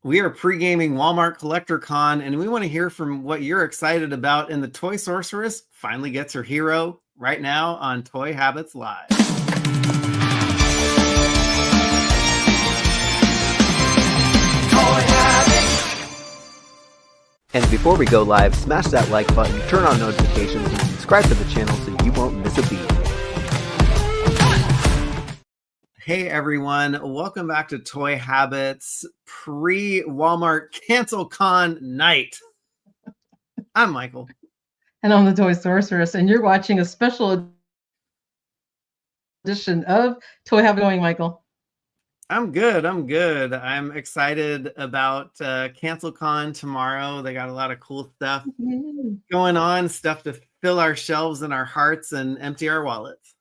We are pre-gaming Walmart Collector Con, and we want to hear from what you're excited about. And the Toy Sorceress finally gets her hero right now on Toy Habits Live. And before we go live, smash that like button, turn on notifications, and subscribe to the channel so you won't miss a beat. Hey everyone, welcome back to Toy Habits pre-Walmart Cancel Con night. I'm Michael. And I'm the Toy Sorceress, and you're watching a special edition of Toy Habits going, Michael. I'm good. I'm excited about Cancel Con tomorrow. They got a lot of cool stuff going on, stuff to fill our shelves and our hearts and empty our wallets.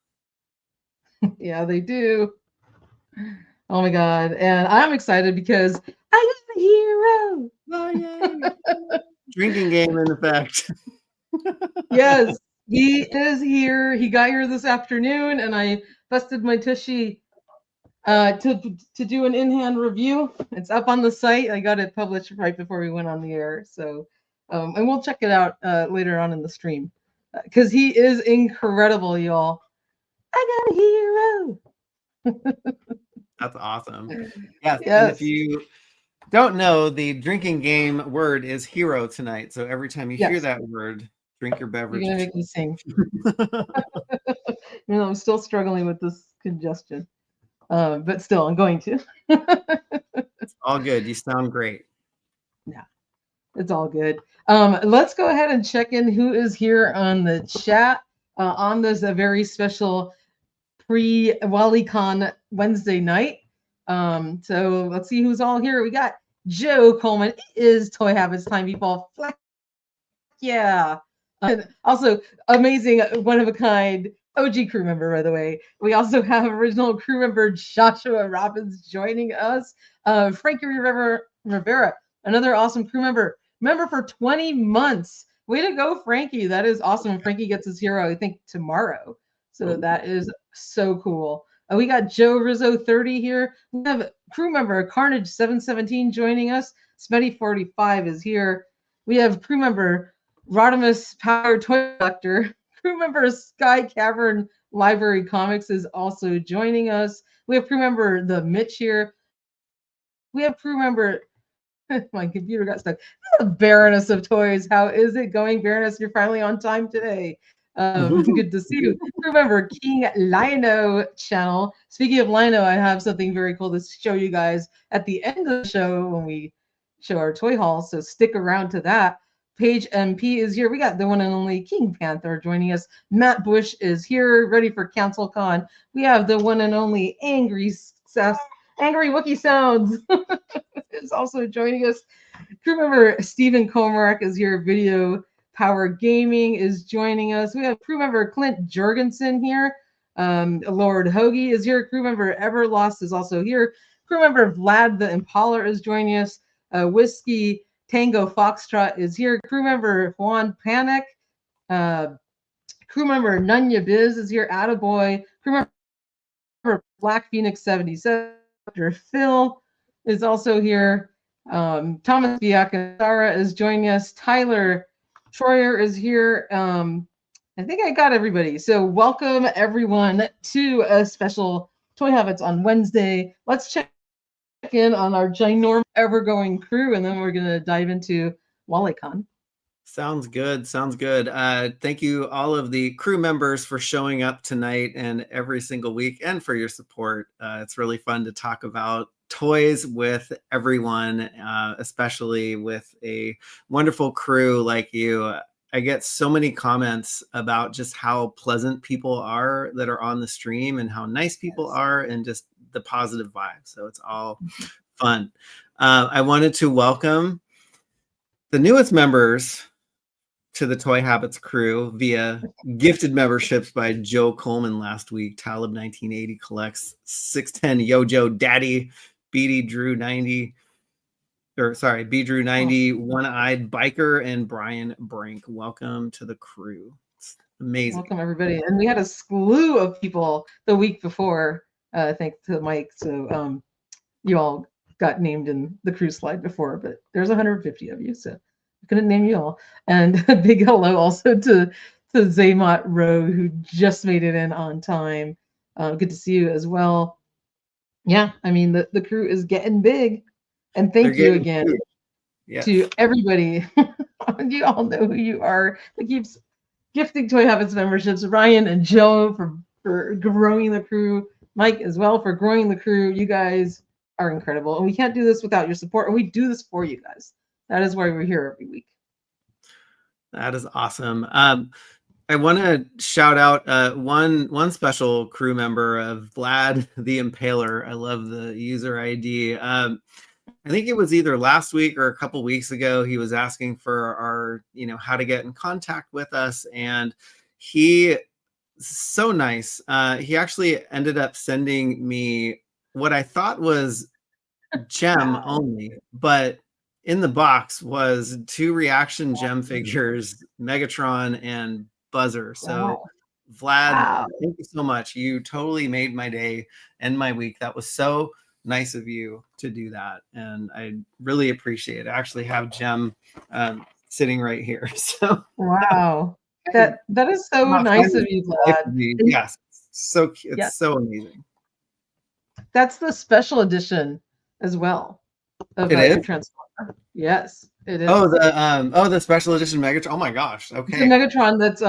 Yeah, they do. Oh my God. And I'm excited because I got a hero. Oh, yay. Drinking game in effect. Yes, he is here. He got here this afternoon, and I busted my tushy to do an in-hand review. It's up on the site. I got it published right before we went on the air. So, and we'll check it out later on in the stream because he is incredible, y'all. I got a hero. That's awesome. Yes. Yes. And if you don't know, the drinking game word is hero tonight. So every time you hear that word, drink your beverage. You're going to make me sing. You know, I'm still struggling with this congestion. But still, I'm going to. It's all good. You sound great. Yeah, it's all good. Let's go ahead and check in who is here on the chat on this very special pre-WallyCon Wednesday night. So let's see who's all here. We got Joe Coleman. It is Toy Habits time, people. Yeah. And also amazing, one of a kind OG crew member, by the way. We also have original crew member Joshua Robbins joining us. Frankie Rivera, another awesome crew member for 20 months. Way to go, Frankie. That is awesome. Frankie gets his hero, I think, tomorrow. So that is so cool. We got Joe Rizzo 30 here. We have crew member Carnage 717 joining us. Smetty 45 is here. We have crew member Rodimus Power Toy Collector. Crew member Sky Cavern Library Comics is also joining us. We have crew member The Mitch here. We have crew member, my computer got stuck. The Baroness of Toys. How is it going, Baroness? You're finally on time today. Good to see you. Crew member King Lino channel. Speaking of Lino, I have something very cool to show you guys at the end of the show when we show our toy haul. So stick around to that. Paige MP is here. We got the one and only King Panther joining us. Matt Bush is here, ready for Cancel Con. We have the one and only Angry Wookie Sounds is also joining us. Crew member Stephen Komarek is here. Video Power Gaming is joining us. We have crew member Clint Jorgensen here. Lord Hoagie is here. Crew member Everlost is also here. Crew member Vlad the Impaler is joining us. Whiskey Tango Foxtrot is here. Crew member Juan Panic. Crew member Nunya Biz is here. Attaboy. Crew member Black Phoenix 77. Dr. Phil is also here. Thomas Biakasara is joining us. Tyler Troyer is here. I think I got everybody. So welcome everyone to a special Toy Habits on Wednesday. Let's check in on our ginormous ever-going crew, and then we're going to dive into WallyCon. Sounds good. Thank you all of the crew members for showing up tonight and every single week and for your support. It's really fun to talk about toys with everyone, especially with a wonderful crew like you. I get so many comments about just how pleasant people are that are on the stream and how nice people are and just the positive vibe. So it's all fun. I wanted to welcome the newest members to the Toy Habits crew via gifted memberships by Joe Coleman last week. Talib 1980 collects 610 Yojo Daddy, BD Drew 90, B Drew 90, One-Eyed Biker, and Brian Brink. Welcome to the crew. It's amazing. Welcome everybody. And we had a slew of people the week before, thanks to Mike. So you all got named in the crew slide before, but there's 150 of you, so I couldn't name you all. And a big hello also to Zaymot Rowe, who just made it in on time. Good to see you as well. Yeah, I mean, the crew is getting big. And thank you again to everybody. You all know who you are that keeps gifting Toy Habits memberships. Ryan and Joe for growing the crew. Mike as well for growing the crew. You guys are incredible. And we can't do this without your support. And we do this for you guys. That is why we're here every week. That is awesome. I want to shout out one special crew member of Vlad the Impaler. I love the user ID. I think it was either last week or a couple weeks ago. He was asking for our, how to get in contact with us, and he so nice. He actually ended up sending me what I thought was gem only, but in the box was 2 reaction gem figures, Megatron and Buzzer. So Vlad, thank you so much. You totally made my day and my week. That was so nice of you to do that, and I really appreciate it. I actually have Gem sitting right here. So wow, that is so nice of you, Vlad. Yes, so it's so amazing. That's the special edition as well of your Transformer. Yes, it is. Oh, the special edition Megatron. Oh my gosh. Okay. The Megatron that's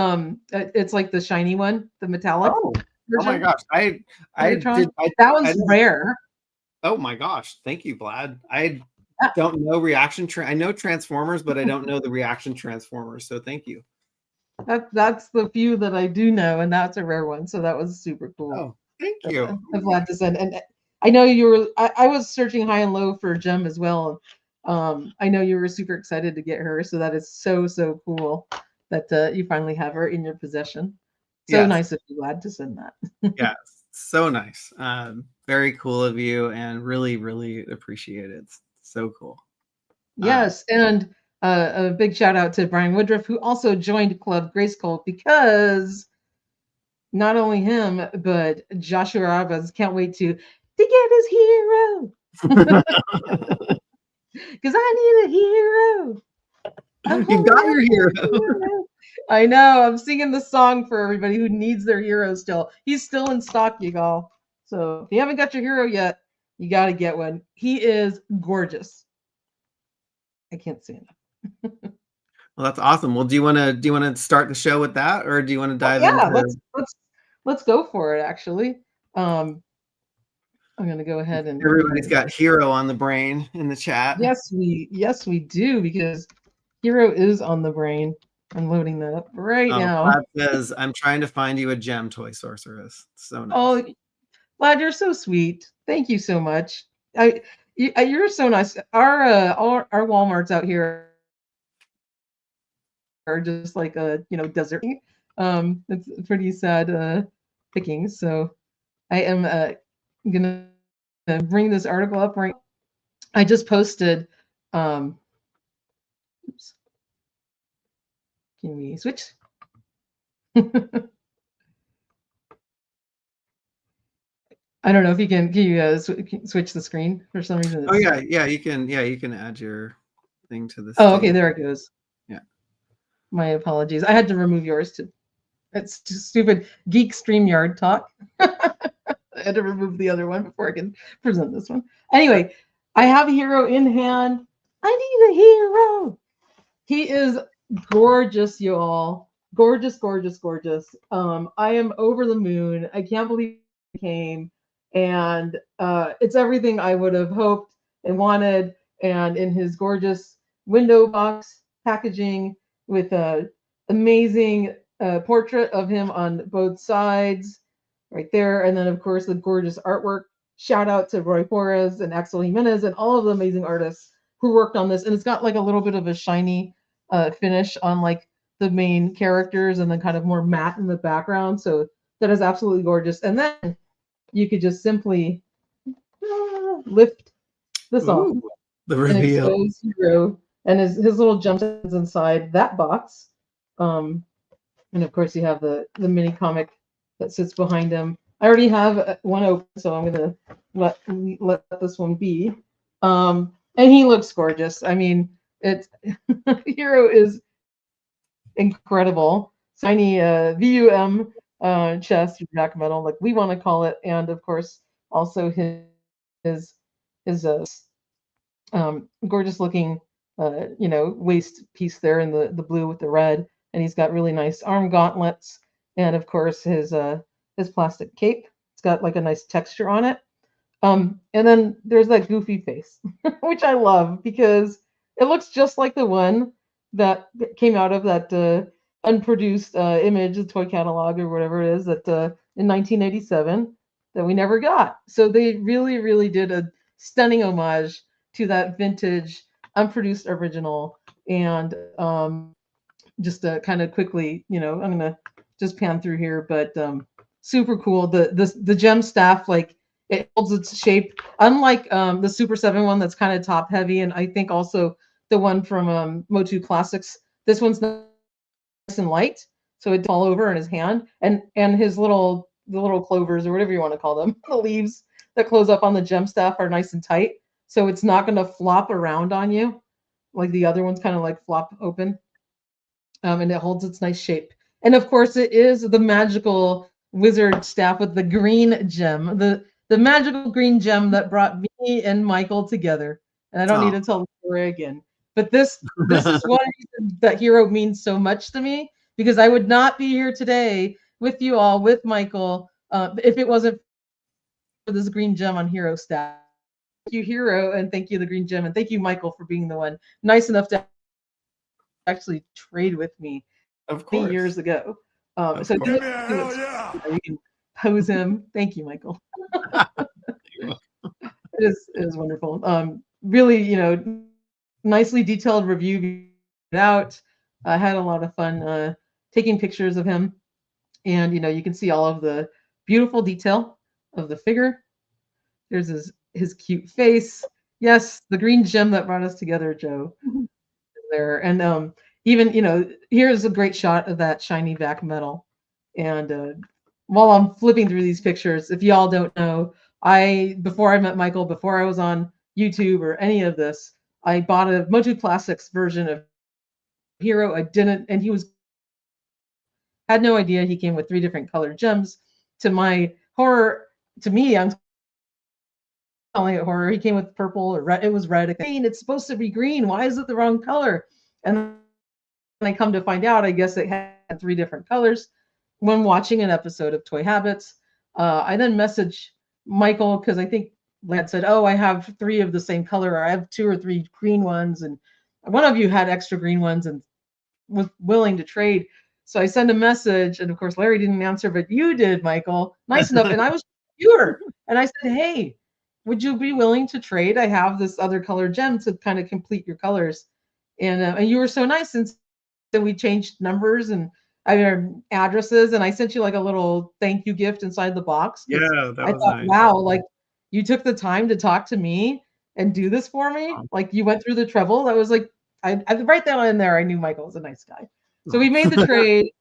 it's like the shiny one, the metallic. Oh my gosh. That one's rare. Oh my gosh. Thank you, Vlad. I don't know reaction. I know Transformers, but I don't know the reaction Transformers. So thank you. That's the few that I do know, and that's a rare one. So that was super cool. Oh, thank you. I'm glad to send. And I know you were. I was searching high and low for Gem as well. I know you were super excited to get her. So that is so cool that you finally have her in your possession. So nice of you, Vlad, to send that. Yeah, so nice. Very cool of you, and really appreciate it. It's so cool. Yes, and a big shout out to Brian Woodruff, who also joined Club Grayskull, because not only him, but Joshua Arbas can't wait to get his hero. Because I need a hero. You got your hero. I know. I'm singing the song for everybody who needs their hero still. He's still in stock, you all. So if you haven't got your hero yet, you got to get one. He is gorgeous. I can't say enough. Well, that's awesome. Well, do you want to start the show with that, or do you want to dive into? Let's go for it. Actually, I'm going to go ahead and everybody's got hero on the brain in the chat. Yes, we do, because hero is on the brain. I'm loading that up right now. Vlad says, I'm trying to find you a gem toy sorceress. So nice. Oh, Vlad, you're so sweet. Thank you so much. You're so nice. Our Walmarts out here are just like a desert. It's pretty sad pickings. So I am gonna bring this article up right. I just posted. Oops. Can we switch? I don't know if you can. Can you switch the screen for some reason? Oh yeah, you can add your thing to this. Oh, okay, there it goes. Yeah. My apologies. I had to remove yours too. It's just stupid geek StreamYard talk. I had to remove the other one before I can present this one. Anyway, I have a hero in hand. I need a hero. He is gorgeous, you all. Gorgeous. I am over the moon. I can't believe he came. And it's everything I would have hoped and wanted. And in his gorgeous window box packaging with a amazing portrait of him on both sides right there. And then, of course, the gorgeous artwork. Shout out to Roy Flores and Axel Jimenez and all of the amazing artists who worked on this. And it's got like a little bit of a shiny finish on like the main characters, and then kind of more matte in the background. So that is absolutely gorgeous. And then you could just simply lift this off. The reveal. And expose hero, and his little jump is inside that box. And of course you have the mini comic that sits behind him. I already have one open, so I'm gonna let this one be. And he looks gorgeous. I mean, it's Hero is incredible. Shiny VUM chest, black metal, like we want to call it, and of course also his gorgeous looking waist piece there in the blue with the red, and he's got really nice arm gauntlets, and of course his plastic cape. It's got like a nice texture on it. And then there's that goofy face, which I love because it looks just like the one that came out of that unproduced image, the toy catalog or whatever it is that in 1987 that we never got. So they really, really did a stunning homage to that vintage unproduced original. And just kind of quickly, I'm gonna just pan through here, but super cool. The gem staff, like it holds its shape, unlike the Super 7 one that's kind of top heavy, and I think also the one from Motu Classics. This one's nice and light, so it'd fall over in his hand, and his the little clovers or whatever you want to call them, the leaves that close up on the gem staff are nice and tight, so it's not going to flop around on you like the other ones kind of like flop open. And it holds its nice shape. And of course, it is the magical wizard staff with the green gem, the magical green gem that brought me and Michael together. And I don't need to tell the story again. But this is one reason that Hero means so much to me, because I would not be here today with you all, with Michael, if it wasn't for this green gem on Hero staff. Thank you, Hero, and thank you, the green gem, and thank you, Michael, for being the one nice enough to actually trade with me of course years ago. So you can pose him. Thank you, Michael. It is wonderful. Really, nicely detailed review out. I had a lot of fun taking pictures of him, and you can see all of the beautiful detail of the figure. There's his cute face. Yes, the green gem that brought us together, Joe. There, and even here's a great shot of that shiny back metal. And while I'm flipping through these pictures, if y'all don't know, before I met Michael, before I was on YouTube or any of this, I bought a Motu Classics version of Hero. I didn't, and had no idea he came with 3 different colored gems. To my horror, to me, I'm calling it horror, he came with purple or red. It was red. It's supposed to be green. Why is it the wrong color? And I come to find out, I guess it had 3 different colors. When watching an episode of Toy Habits, I then messaged Michael because I think Lad said, "Oh, I have 3 of the same color, or I have 2 or 3 green ones, and one of you had extra green ones and was willing to trade." So I sent a message, and of course Larry didn't answer, but you did, Michael. Nice enough, and I was pure, and I said, "Hey, would you be willing to trade? I have this other color gem to kind of complete your colors." And you were so nice, and then we changed numbers and addresses, and I sent you like a little thank you gift inside the box. Yeah, that I was thought, nice. wow, like you took the time to talk to me and do this for me. Like you went through the trouble. That was like, I right then and there, I knew Michael was a nice guy. So we made the trade.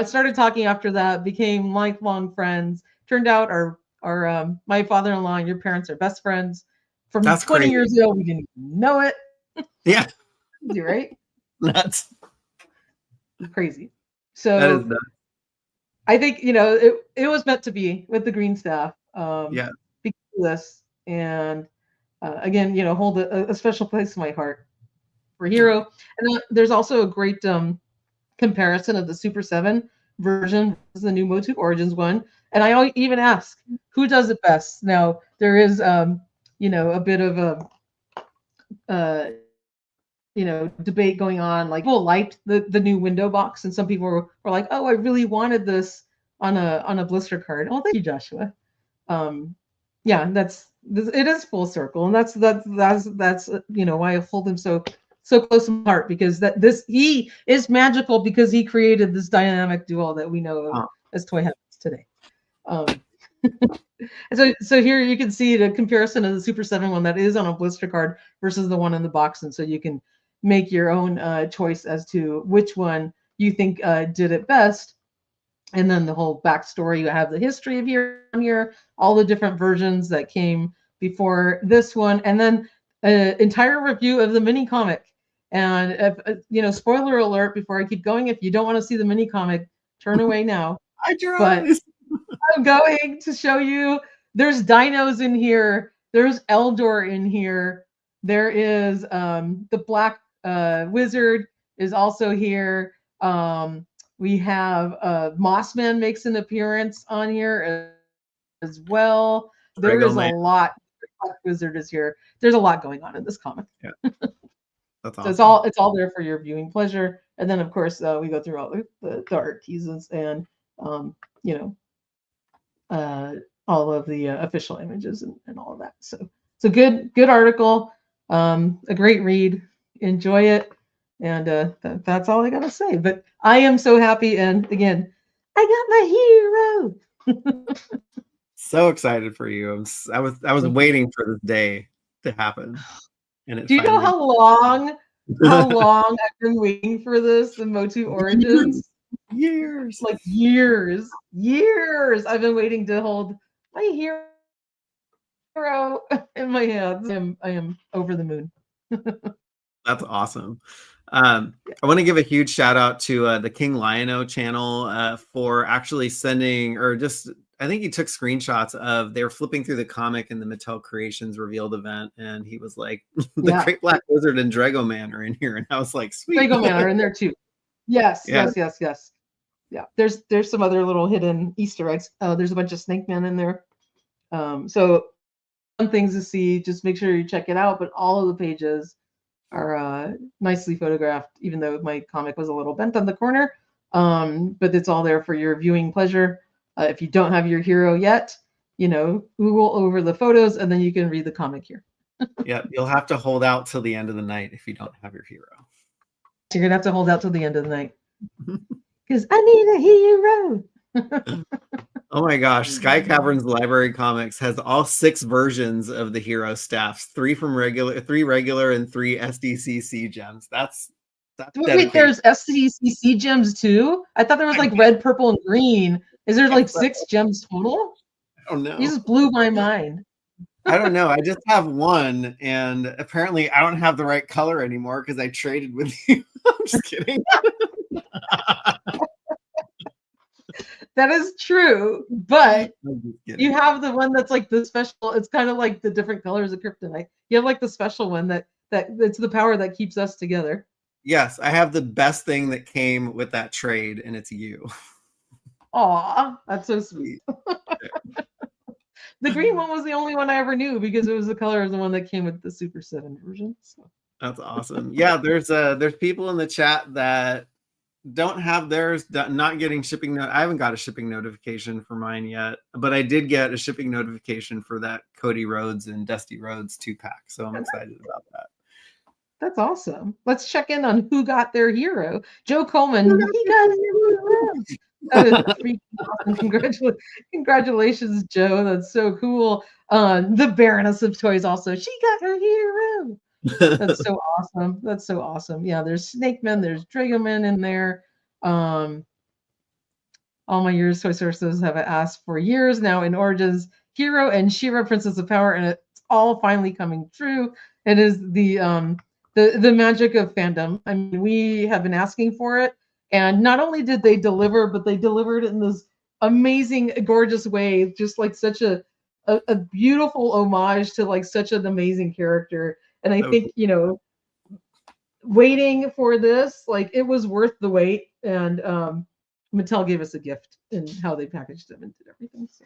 Started talking after that. Became lifelong friends. Turned out our my father-in-law and your parents are best friends. From That's 20 crazy. years ago, we didn't know it. Yeah, You're right. that's Crazy. that So is nuts. I think it was meant to be with the green staff. Yeah, Because of this, and again, hold a special place in my heart for Hero. And there's also a great comparison of the Super 7 version versus the new Motu Origins one. And I even ask, who does it best? Now there is a bit of a debate going on. Like people liked the new window box, and some people were like, "Oh, I really wanted this on a blister card." Oh, thank you, Joshua. Yeah, it is full circle, and that's why I hold him so close to my heart, because he is magical because he created this dynamic duo that we know of as Toy Habits today. So here you can see the comparison of the Super 7 one that is on a blister card versus the one in the box, and so you can make your own choice as to which one you think did it best. And then the whole backstory, you have the history of here, all the different versions that came before this one, and then an entire review of the mini comic. And if, spoiler alert before I keep going, if you don't want to see the mini comic, turn away now. But I'm going to show you. There's dinos in here. There's Eldor in here. There is the Black Wizard is also here. We have Mossman makes an appearance on here as well. There is a lot. Black Wizard is here. There's a lot going on in this comic. Yeah. That's awesome. So it's all there for your viewing pleasure. And then of course we go through all the art teases and all of the official images and all of that. So it's a good article, a great read. Enjoy it. And that's all I gotta say. But I am so happy. And again, I got my hero. So excited for you. I was waiting for this day to happen. And do you know how long I've been waiting for this in Motu Origins? Years. Like years. I've been waiting to hold my hero in my hands. I am over the moon. That's awesome. I want to give a huge shout out to the King Liono channel for actually sending, or just, I think he took screenshots of, they were flipping through the comic in the Mattel Creations revealed event, and he was like, the Great Black Wizard and Dragoman are in here, and I was like, sweet. Dragoman are in there too. Yes. Yeah, there's some other little hidden Easter eggs. There's a bunch of Snake Men in there. So some things to see. Just make sure you check it out. But all of the pages are nicely photographed, even though my comic was a little bent on the corner. But it's all there for your viewing pleasure. If you don't have your hero yet, Google over the photos, and then you can read the comic here. Yeah, you'll have to hold out till the end of the night if you don't have your hero. You're gonna have to hold out till the end of the night. Because I need a hero. Oh my gosh, Sky Caverns Library Comics has all 6 versions of the hero staffs, 3 regular, and 3 SDCC gems. That's wait, there's SDCC gems too? I thought there was like red, purple, and green. Is there like 6 gems total? I don't know. You just blew my mind. I don't know. I just have one, and apparently I don't have the right color anymore because I traded with you. I'm just kidding. That is true, but you have the one that's like the special. It's kind of like the different colors of kryptonite. You have like the special one that it's the power that keeps us together. Yes, I have the best thing that came with that trade, and it's you. Aw, that's so sweet. The green one was the only one I ever knew because it was the color of the one that came with the Super 7 version. So. That's awesome. Yeah, there's people in the chat that don't have theirs, not getting shipping. I haven't got a shipping notification for mine yet, but I did get a shipping notification for that Cody Rhodes and Dusty Rhodes 2-pack. So I'm excited about that. That's awesome. Let's check in on who got their hero. Joe Coleman, he got his hero. Congratulations, Joe. That's so cool. The Baroness of Toys also. She got her hero. That's so awesome. That's so awesome. Yeah, there's Snake Men, there's Dragoman in there. All my years toy sources have asked for years now in Origins Hero and She-Ra Princess of Power, and it's all finally coming true. It is the magic of fandom. I mean, we have been asking for it. And not only did they deliver, but they delivered it in this amazing, gorgeous way, just like such a beautiful homage to like such an amazing character. And I think, waiting for this, like it was worth the wait. And Mattel gave us a gift in how they packaged them and did everything. So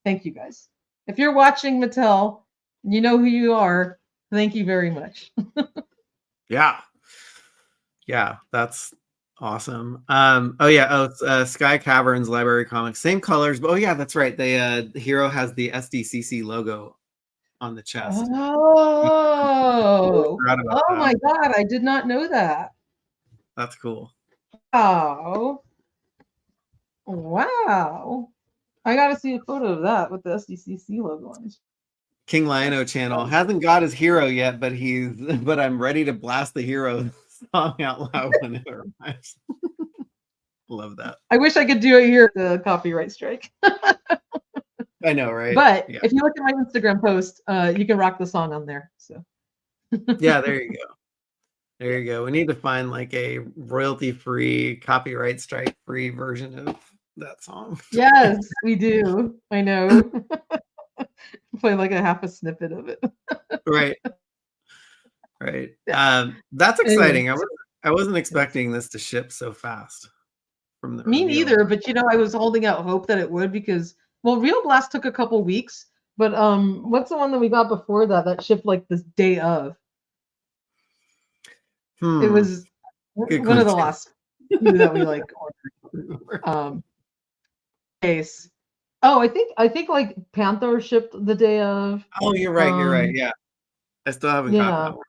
thank you guys. If you're watching Mattel, you know who you are. Thank you very much. Yeah, that's awesome. Sky Caverns Library Comics, same colors, but that's right. The hero has the SDCC logo on the chest. Oh my God, I did not know that. That's cool. Wow. I gotta see a photo of that with the SDCC logo on it. King Liono channel hasn't got his hero yet, but I'm ready to blast the hero song out loud when it arrives. Love that. I wish I could do it here, the copyright strike. I know, right? But if you look at my Instagram post, you can rock the song on there. So Yeah, there you go. There you go. We need to find like a royalty-free, copyright strike-free version of that song. Yes, we do. I know. Play like a half a snippet of it. Right. Right. Yeah. That's Anyway, exciting. I wasn't expecting this to ship so fast from the me reveal. neither, but I was holding out hope that it would because Real Blast took a couple weeks, but what's the one that we got before that shipped like this day of? It was Good one of the question. last few that we like ordered. Case. Oh, I think like Panther shipped the day of. Oh, you're right. You're right. Yeah. I still haven't got Yeah. that one.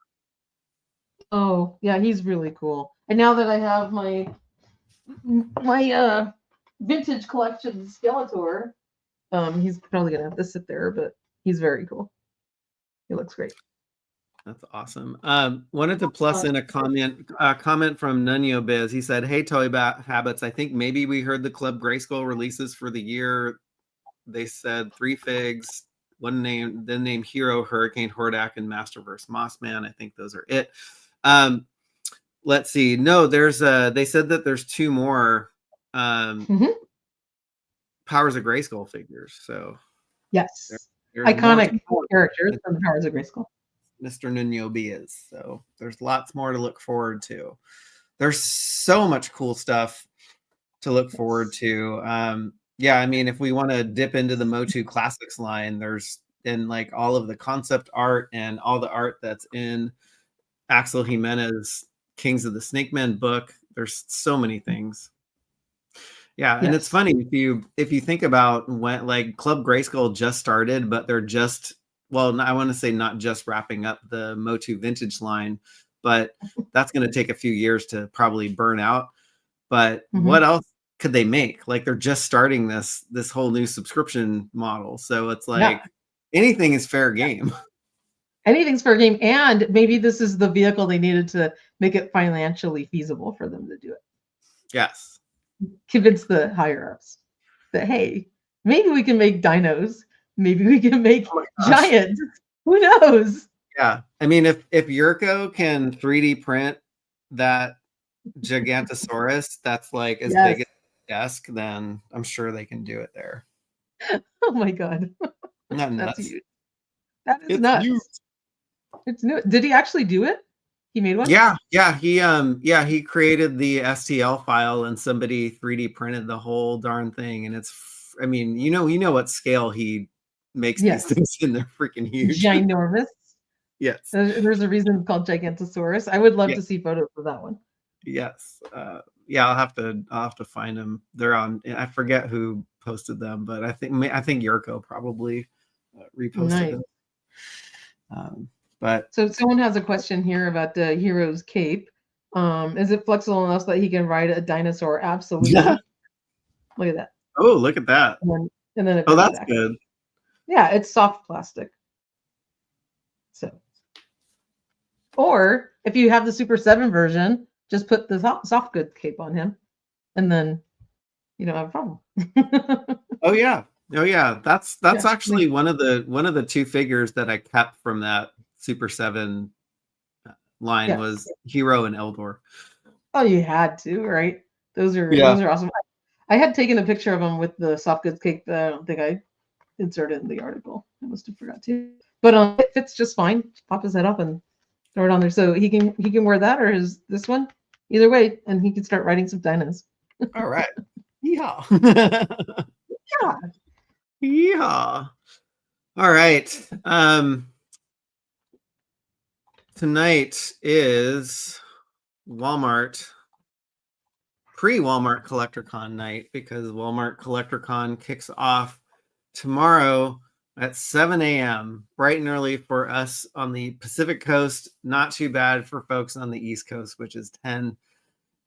Oh, yeah, he's really cool. And now that I have my vintage collection Skeletor, he's probably gonna have to sit there, but he's very cool. He looks great. That's awesome. Wanted to plus in a comment from Nunio Biz. He said, "Hey, Toy Habits, I think maybe we heard the Club Grayskull releases for the year. They said 3 figs, one name, then name Hero, Hurricane, Hordak, and Masterverse Mossman. I think those are it. Let's see. No, there's they said that there's 2 more Powers of Grayskull figures. So yes, there's iconic characters from the Powers of Grayskull. Mr. Nuno is. So there's lots more to look forward to. There's so much cool stuff to look forward to. Yeah, I mean, if we want to dip into the Motu Classics line, there's in like all of the concept art and all the art that's in Axel Jimenez Kings of the Snake Men book. There's so many things. Yeah, and it's funny if you think about when like Club Grayskull just started, but they're just I want to say not just wrapping up the Motu vintage line, but that's going to take a few years to probably burn out. But what else could they make? Like they're just starting this whole new subscription model. So it's like anything is fair game. Anything's fair game. And maybe this is the vehicle they needed to make it financially feasible for them to do it. Yes. Convince the higher ups that, hey, maybe we can make dinos. Maybe we can make giants. Who knows? Yeah. I mean, if Yurko can 3D print that Gigantosaurus that's like as big as a desk, then I'm sure they can do it there. Oh my god. Not nuts. That's huge. That is nuts. Huge. It's new. Did he actually do it? He made one? Yeah. He created the STL file and somebody 3D printed the whole darn thing. And it's I mean, you know what scale he makes these things in. They're freaking huge. Ginormous. Yes. There's a reason called Gigantosaurus. I would love to see photos of that one. Yes. Yeah, I'll have to find them. They're on. I forget who posted them, but I think Yurko probably reposted them. But so someone has a question here about the hero's cape. Is it flexible enough so that he can ride a dinosaur? Absolutely. Yeah. Look at that. Oh, look at that. And then that's good. Yeah, it's soft plastic. So, or if you have the Super 7 version, just put the soft goods cape on him, and then you don't have a problem. Oh yeah. That's actually one of the 2 figures that I kept from that Super 7 line was Hero and Eldor. Oh, you had to, right? Those are awesome. I had taken a picture of them with the soft goods cape, but I don't think I inserted in the article. I must have forgot to. But it fits just fine. Pop his head up and throw it on there, so he can wear that or this one. Either way, and he can start writing some dinos. All right. Yeah. All right. Tonight is Walmart pre-Walmart CollectorCon night because Walmart CollectorCon kicks off tomorrow at 7 a.m. bright and early for us on the Pacific Coast. Not too bad for folks on the East Coast, which is 10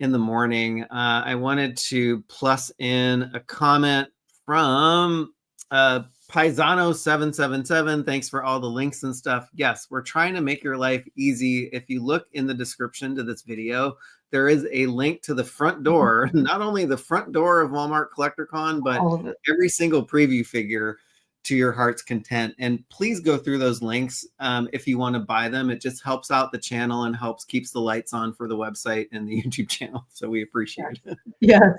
in the morning. I wanted to plus in a comment from Paisano777. Thanks for all the links and stuff. Yes, we're trying to make your life easy. If you look in the description to this video, there is a link to the front door, not only the front door of Walmart CollectorCon, but every single preview figure to your heart's content. And please go through those links if you want to buy them. It just helps out the channel and keeps the lights on for the website and the YouTube channel. So we appreciate it. Yes,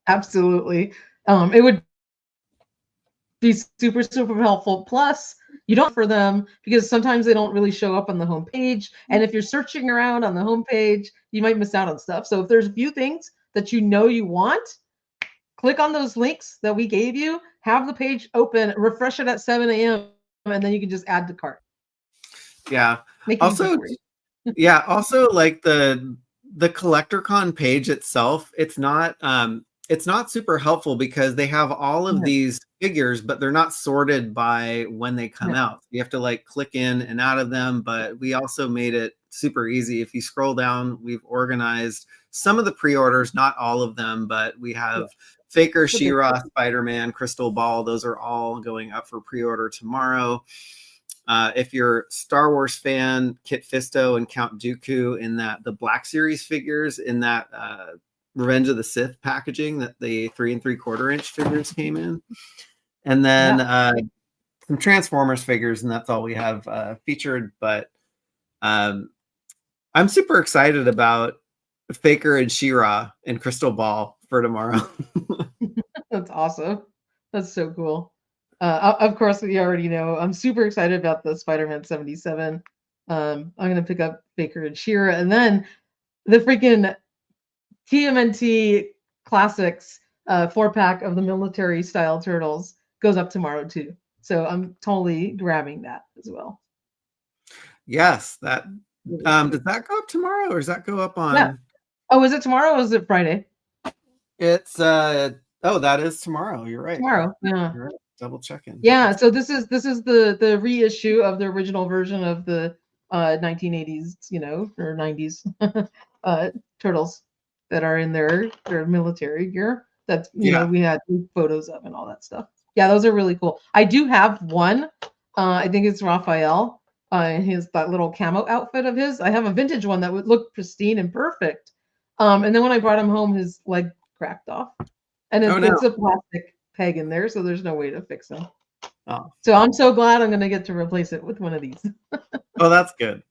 absolutely. It would be super, super helpful. Plus, you don't for them because sometimes they don't really show up on the homepage. And if you're searching around on the homepage, you might miss out on stuff. So if there's a few things that you want, click on those links that we gave you, have the page open, refresh it at 7 a.m., and then you can just add to cart. Yeah. Also, like the CollectorCon page itself, it's not super helpful because they have all of these figures, but they're not sorted by when they come out. You have to like click in and out of them, but we also made it super easy. If you scroll down, we've organized some of the pre-orders, not all of them, but we have Faker, She-Ra, Spider-Man, Crystal Ball. Those are all going up for pre-order tomorrow. If you're Star Wars fan, Kit Fisto and Count Dooku in the Black Series figures in that Revenge of the Sith packaging that the 3 3/4 inch figures came in. And then some Transformers figures, and that's all we have featured. But I'm super excited about Faker and She-Ra and Crystal Ball for tomorrow. That's awesome. That's so cool. Of course, we already know. I'm super excited about the Spider-Man 77. I'm going to pick up Faker and She-Ra. And then the freaking TMNT Classics 4-pack of the military-style turtles goes up tomorrow, too. So I'm totally grabbing that as well. Yes. That does that go up tomorrow or does that go up on... Yeah. Oh, is it tomorrow or is it Friday? It's that is tomorrow. You're right. Tomorrow. Yeah. You're right. Double checking. Yeah, so this is the reissue of the original version of the 1980s, or 90s turtles that are in their military gear that we had photos of and all that stuff. Yeah, those are really cool. I do have one. I think it's Raphael. That little camo outfit of his. I have a vintage one that would look pristine and perfect. And then when I brought him home, his leg cracked off, and it's a plastic peg in there, so there's no way to fix them. Oh. So I'm so glad I'm going to get to replace it with one of these. Oh, that's good.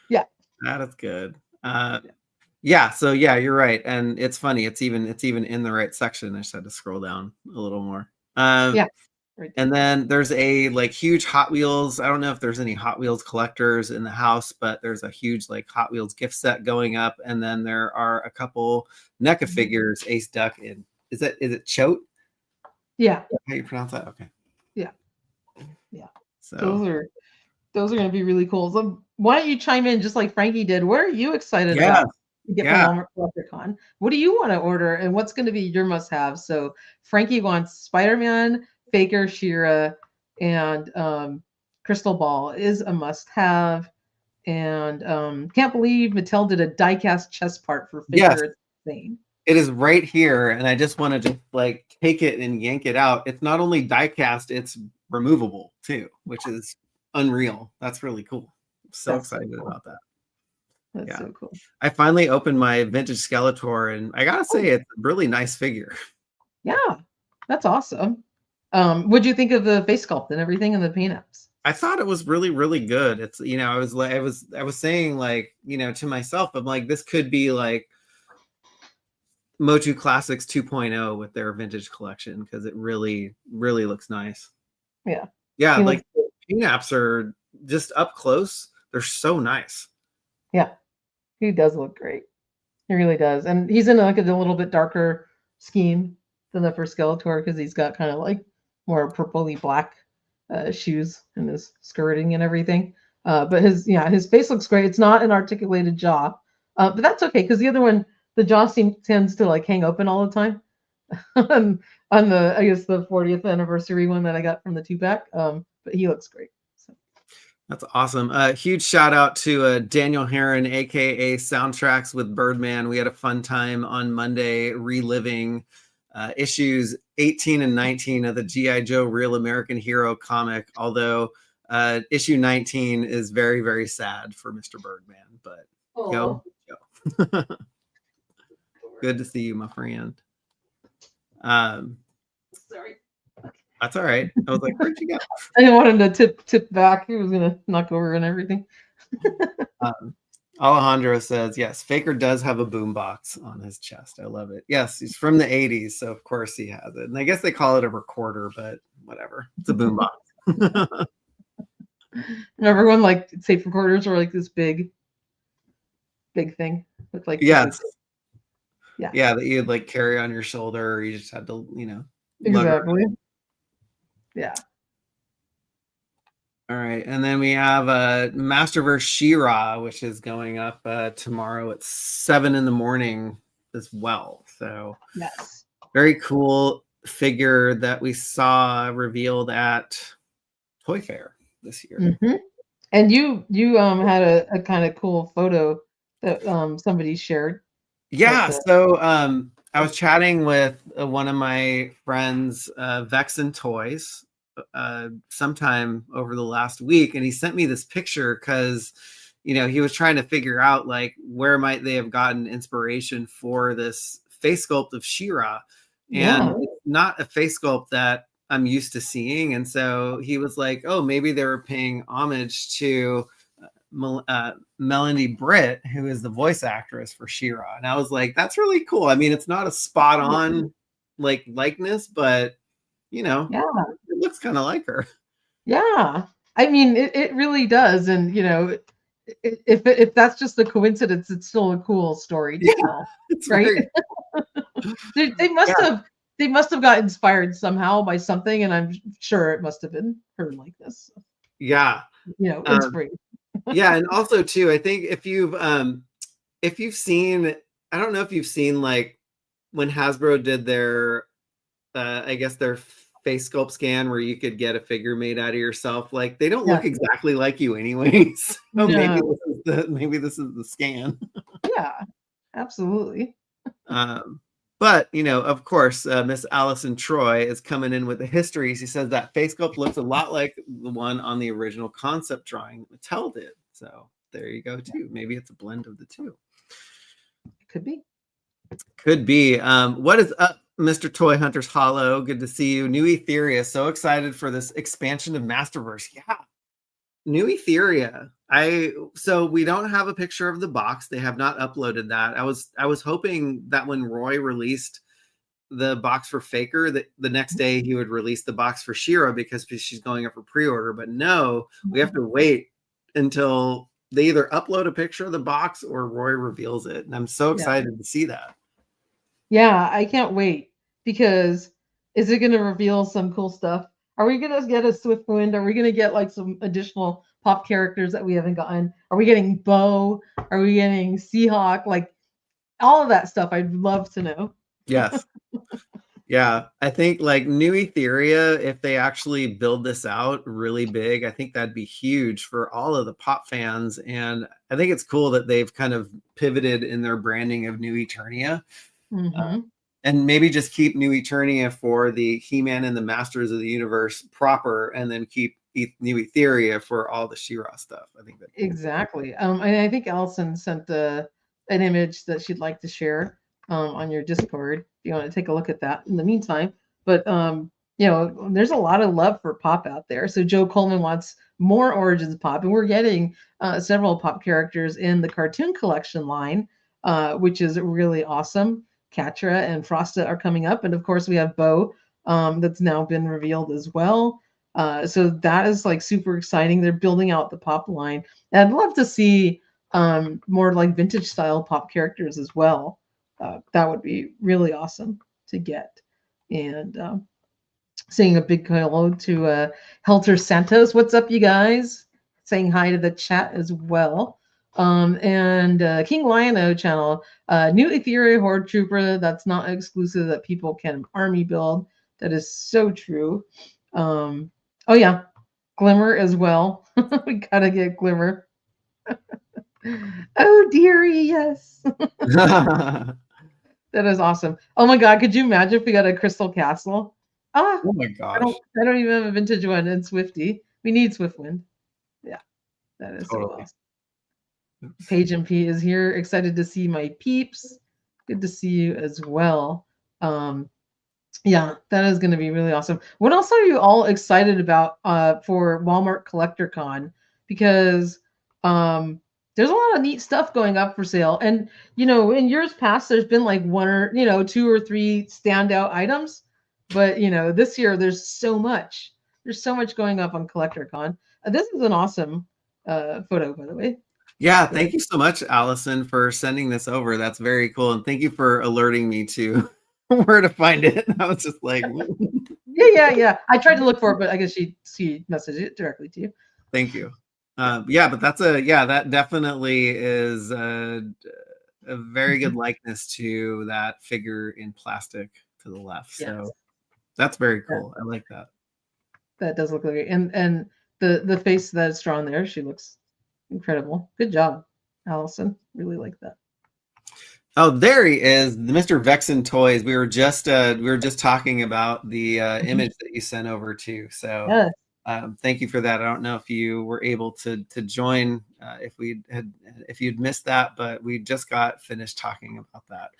Yeah, that is good. Yeah, so yeah, you're right, and it's funny. It's even in the right section. I just had to scroll down a little more. Right. And then there's a like huge Hot Wheels. I don't know if there's any Hot Wheels collectors in the house, but there's a huge like Hot Wheels gift set going up, and then there are a couple NECA figures. Ace Duck and is it Choate? Yeah. How you pronounce that? Okay. Yeah. So those are going to be really cool. So why don't you chime in just like Frankie did? What are you excited about to get from Walmart CollectorCon? What do you want to order, and what's going to be your must-have? So Frankie wants Spider-Man, Faker, She-Ra, and Crystal Ball is a must-have. And can't believe Mattel did a die-cast chest part for Faker. Yes. It's insane. It is right here, and I just want to just like take it and yank it out. It's not only die cast, it's removable too, which is unreal. That's really cool. I'm so excited about that. That's so cool. I finally opened my vintage Skeletor, and I gotta say, it's a really nice figure. Yeah, that's awesome. What'd you think of the face sculpt and everything and the paint-ups? I thought it was really, really good. It's I was saying like to myself, I'm like, this could be like Motu Classics 2.0 with their vintage collection because it really, really looks nice. Yeah. Yeah, like paint-ups are just up close. They're so nice. Yeah, he does look great. He really does. And he's in like a little bit darker scheme than the first Skeletor because he's got kind of like more purpley black shoes and his skirting and everything. But his face looks great. It's not an articulated jaw, but that's okay because the other one, the jaw tends to like hang open all the time. on the I guess the 40th anniversary one that I got from the 2-pack. But he looks great. So. That's awesome. Huge shout out to Daniel Heron, aka Soundtracks with Birdman. We had a fun time on Monday reliving issues 18 and 19 of the G.I. Joe Real American Hero comic. Although issue 19 is very, very sad for Mr. Birdman, but go. Good to see you, my friend. Sorry. That's all right. I was like, where'd you go? I didn't want him to tip back. He was gonna knock over and everything. Alejandro says, yes, Faker does have a boombox on his chest. I love it. Yes, he's from the 80s, so of course he has it. And I guess they call it a recorder, but whatever. It's a boombox. Remember when like tape recorders were like this big thing with like yes. Yeah, that you'd like carry on your shoulder, or you just had to, exactly. Yeah. All right, and then we have Masterverse She-Ra, which is going up tomorrow at 7 in the morning as well. So yes, very cool figure that we saw revealed at Toy Fair this year. Mm-hmm. And you had a kind of cool photo that somebody shared. Yeah, so I was chatting with one of my friends, Vexen Toys, sometime over the last week, and he sent me this picture because he was trying to figure out like where might they have gotten inspiration for this face sculpt of She-Ra, and it's not a face sculpt that I'm used to seeing. And so he was like, oh, maybe they were paying homage to Melanie Britt, who is the voice actress for She-Ra. And I was like, that's really cool. I mean, it's not a spot on like likeness, but it looks kind of like her. Yeah. I mean, it really does. And if that's just a coincidence, it's still a cool story to tell, right? They must have got inspired somehow by something, and I'm sure it must have been her likeness. Yeah. Inspiration. Yeah, and also too, I think if you've seen, I don't know if you've seen like when Hasbro did their I guess their face sculpt scan where you could get a figure made out of yourself, like they don't look exactly like you anyways. So maybe this is the scan. Yeah, absolutely. But of course, Miss Allison Troy is coming in with the history. She says that face sculpt looks a lot like the one on the original concept drawing that Mattel did. So there you go too. Maybe it's a blend of the two. Could be. Could be. What is up, Mr. Toy Hunters Hollow? Good to see you. New Etheria. So excited for this expansion of Masterverse. Yeah. New Etheria. So we don't have a picture of the box. They have not uploaded that. I was hoping that when Roy released the box for Faker, that the next day he would release the box for She-Ra because she's going up for pre-order. But no, we have to wait until they either upload a picture of the box or Roy reveals it. And I'm so excited to see that. Yeah, I can't wait, because is it going to reveal some cool stuff? Are we going to get a Swiftwind? Are we going to get like some additional pop characters that we haven't gotten? Are we getting Bo? Are we getting Seahawk? Like all of that stuff, I'd love to know. Yes. Yeah, I think like New Etheria, if they actually build this out really big, I think that'd be huge for all of the pop fans. And I think it's cool that they've kind of pivoted in their branding of New Eternia. And maybe just keep New Eternia for the He-Man and the Masters of the Universe proper, and then keep New Etheria for all the She-Ra stuff. I think that exactly. And I think Allison sent an image that she'd like to share on your Discord if you want to take a look at that in the meantime. But there's a lot of love for pop out there. So Joe Coleman wants more Origins pop, and we're getting several pop characters in the cartoon collection line, which is really awesome. Katra and Frosta are coming up, and of course we have Bo that's now been revealed as well. So that is like super exciting. They're building out the pop line, and I'd love to see more like vintage style pop characters as well. That would be really awesome to get. And saying a big hello to Helter Santos. What's up, you guys? Saying hi to the chat as well. And King Lion-O channel, new Etheria Horde Trooper. That's not exclusive, that people can army build. That is so true. Oh yeah, Glimmer as well. We gotta get Glimmer. Oh dearie, yes. That is awesome. Oh my god, could you imagine if we got a Crystal Castle? Oh my gosh. I don't even have a vintage one in Swifty. We need Swiftwind. Yeah, that is so awesome. Paige and P is here. Excited to see my peeps. Good to see you as well. Yeah, that is going to be really awesome. What else are you all excited about for Walmart Collector Con? Because there's a lot of neat stuff going up for sale. And, in years past, there's been like one or, 2 or 3 standout items. But, this year there's so much. There's so much going up on Collector Con. This is an awesome photo, by the way. Yeah, thank you so much, Allison, for sending this over. That's very cool. And thank you for alerting me to where to find it. I was just like, Yeah. I tried to look for it, but I guess she messaged it directly to you. Thank you. Yeah, but that definitely is a very good likeness to that figure in plastic to the left. So that's very cool. I like that. That does look like it. And the face that's drawn there, she looks incredible. Good job, Allison. Really like that. Oh, there he is, Mr. Vexen Toys. We were just talking about the image that you sent over to. So thank you for that. I don't know if you were able to join if you'd missed that, but we just got finished talking about that.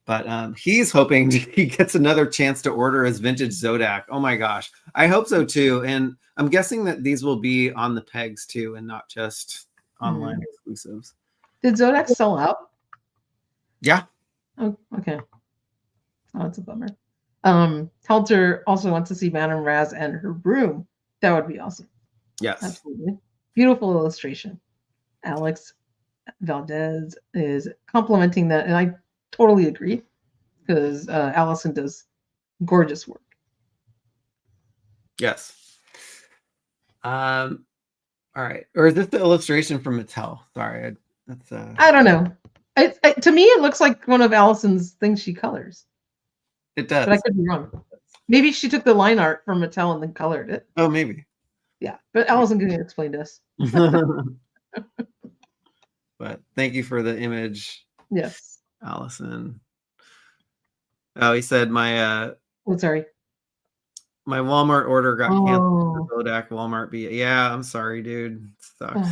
But he's hoping he gets another chance to order his vintage Zodak. Oh my gosh, I hope so too. And I'm guessing that these will be on the pegs too, and not just online exclusives. Did Zodak sell out? Yeah. Oh, okay. Oh, that's a bummer. Helter also wants to see Madame Raz and her broom. That would be awesome. Yes. Absolutely. Beautiful illustration. Alex Valdez is complimenting that, and I totally agree because Allison does gorgeous work. Yes. All right. Or is this the illustration from Mattel? Sorry, that's. I don't know. To me, it looks like one of Allison's things she colors. It does. But I could be wrong. Maybe she took the line art from Mattel and then colored it. Oh, maybe. Yeah, but Allison can explain to us. But thank you for the image. Yes. Allison. Oh, he said my sorry. My Walmart order got canceled for Zodak Walmart. Yeah, I'm sorry, dude. It sucks.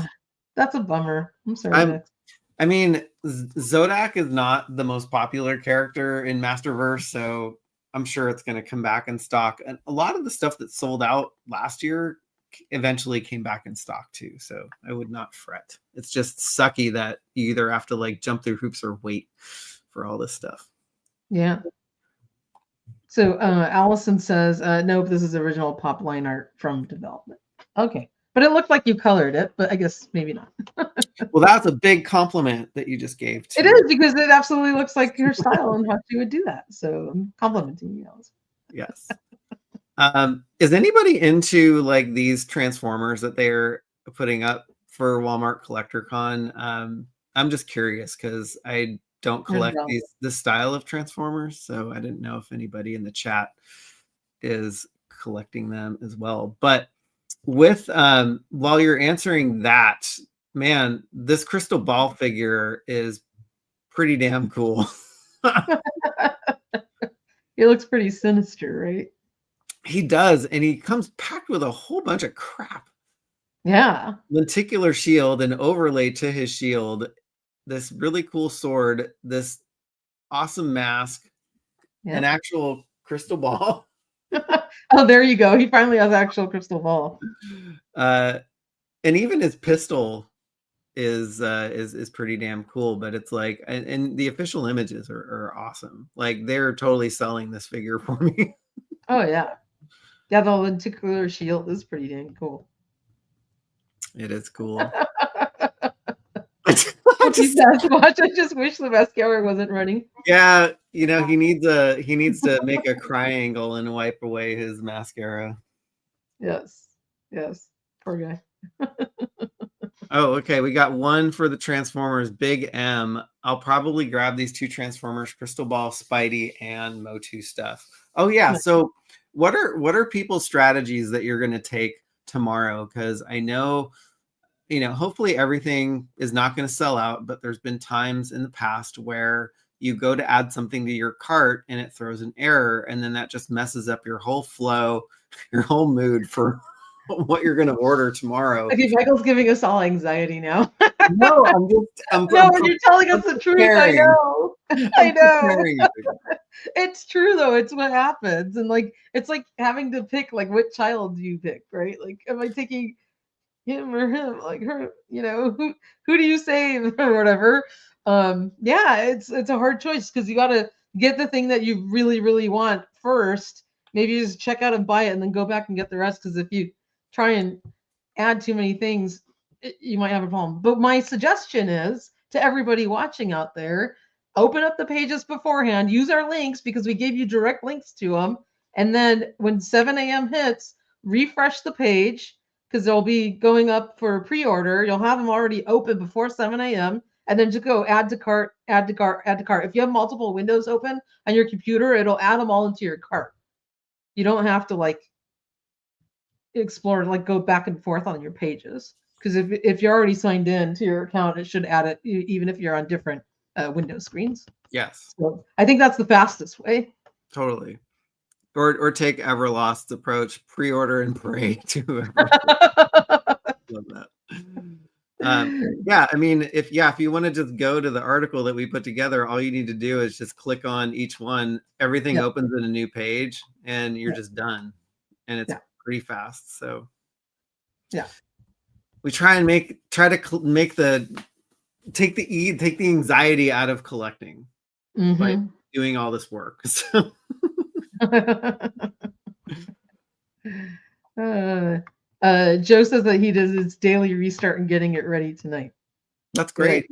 That's a bummer. I'm sorry. I mean, Zodak is not the most popular character in Masterverse, so I'm sure it's going to come back in stock. And a lot of the stuff that sold out last year eventually came back in stock too. So I would not fret. It's just sucky that you either have to like jump through hoops or wait for all this stuff. Yeah. So Allison says, nope, this is original pop line art from development. Okay. But it looked like you colored it, but I guess maybe not. Well, that's a big compliment that you just gave to It is, because it absolutely looks like your style and how she would do that. So I'm complimenting you, Allison. Yes. Is anybody into like these Transformers that they're putting up for Walmart Collector Con? I'm just curious because I don't collect this style of Transformers, so I didn't know if anybody in the chat is collecting them as well. But with while you're answering that, man, this crystal ball figure is pretty damn cool. He looks pretty sinister, right? He does, and he comes packed with a whole bunch of crap. Yeah. Lenticular shield, and overlay to his shield, this really cool sword, this awesome mask, an actual crystal ball. Oh, there you go. He finally has actual crystal ball. And even his pistol is pretty damn cool. But it's like, and the official images are awesome. Like they're totally selling this figure for me. Oh yeah, yeah. The lenticular shield is pretty damn cool. It is cool. I just wish the mascara wasn't running. Yeah, you know, he needs to make a cry angle and wipe away his mascara. Yes. Poor guy. Oh, okay. We got one for the Transformers, Big M. I'll probably grab these two Transformers, Crystal Ball, Spidey, and Motu stuff. Oh yeah. So what are people's strategies that you're going to take tomorrow? Because I know, you know, hopefully everything is not going to sell out, but there's been times in the past where you go to add something to your cart and it throws an error, and then that just messes up your whole flow, your whole mood for what you're going to order tomorrow. Okay, Michael's giving us all anxiety now. No, I'm you're telling us the truth. I know. I know. It's true though. It's what happens, and like it's like having to pick like what child do you pick, right? Like, am I taking him or him? Like her, who do you save or whatever? Yeah, it's a hard choice because you got to get the thing that you really really want first. Maybe just check out and buy it, and then go back and get the rest. Because if you try and add too many things, you might have a problem. But my suggestion is to everybody watching out there, open up the pages beforehand, use our links because we gave you direct links to them. And then when 7 a.m. hits, refresh the page because they'll be going up for pre-order. You'll have them already open before 7 a.m. And then just go add to cart, add to cart, add to cart. If you have multiple windows open on your computer, it'll add them all into your cart. You don't have to like explore, like go back and forth on your pages. Because if you're already signed in to your account, it should add it even if you're on different Windows screens. Yes. So I think that's the fastest way. Totally. Or take Everlost's approach, pre-order and pray to whoever. Love that. Yeah, I mean, if you want to just go to the article that we put together, all you need to do is just click on each one. Everything opens in a new page, and you're just done. And it's pretty fast. So yeah, we try to take the anxiety out of collecting by doing all this work. So. Joe says that he does his daily restart and getting it ready tonight. That's great.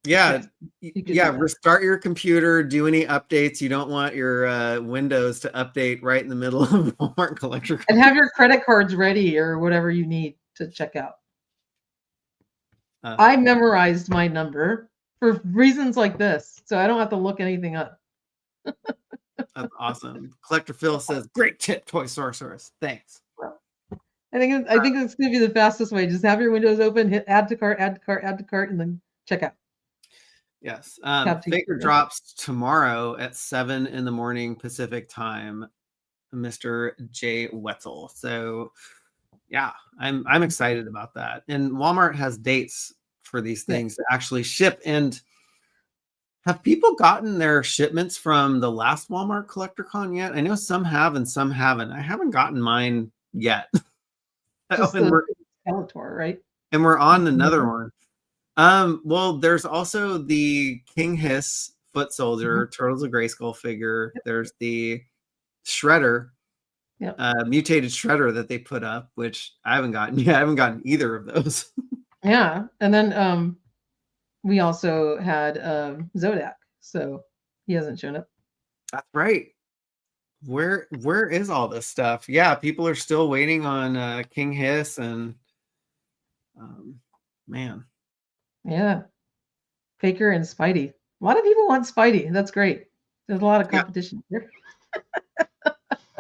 Yeah. Restart your computer, do any updates. You don't want your Windows to update right in the middle of Walmart Collector. And have your credit cards ready or whatever you need to check out. I memorized my number for reasons like this, so I don't have to look anything up. That's awesome. Collector Phil says, "Great tip, Toy Sorceress. Thanks." I think it's going to be the fastest way. Just have your windows open, hit add to cart, add to cart, add to cart, and then check out. Yes. Faker drops tomorrow at 7 in the morning Pacific time. Mr. Jay Wetzel. So, yeah, I'm excited about that. And Walmart has dates for these things to actually ship. And have people gotten their shipments from the last Walmart CollectorCon yet? I know some have and some haven't. I haven't gotten mine yet. Skeletor, right? And we're on another one. Well, there's also the King Hiss Foot Soldier, Turtles of Grayskull figure. There's the Shredder, mutated Shredder that they put up, which I haven't gotten yet. I haven't gotten either of those. Yeah. And then we also had Zodak, so he hasn't shown up. That's right. Where is all this stuff? Yeah, people are still waiting on King Hiss and man. Yeah. Faker and Spidey. A lot of people want Spidey. That's great. There's a lot of competition here.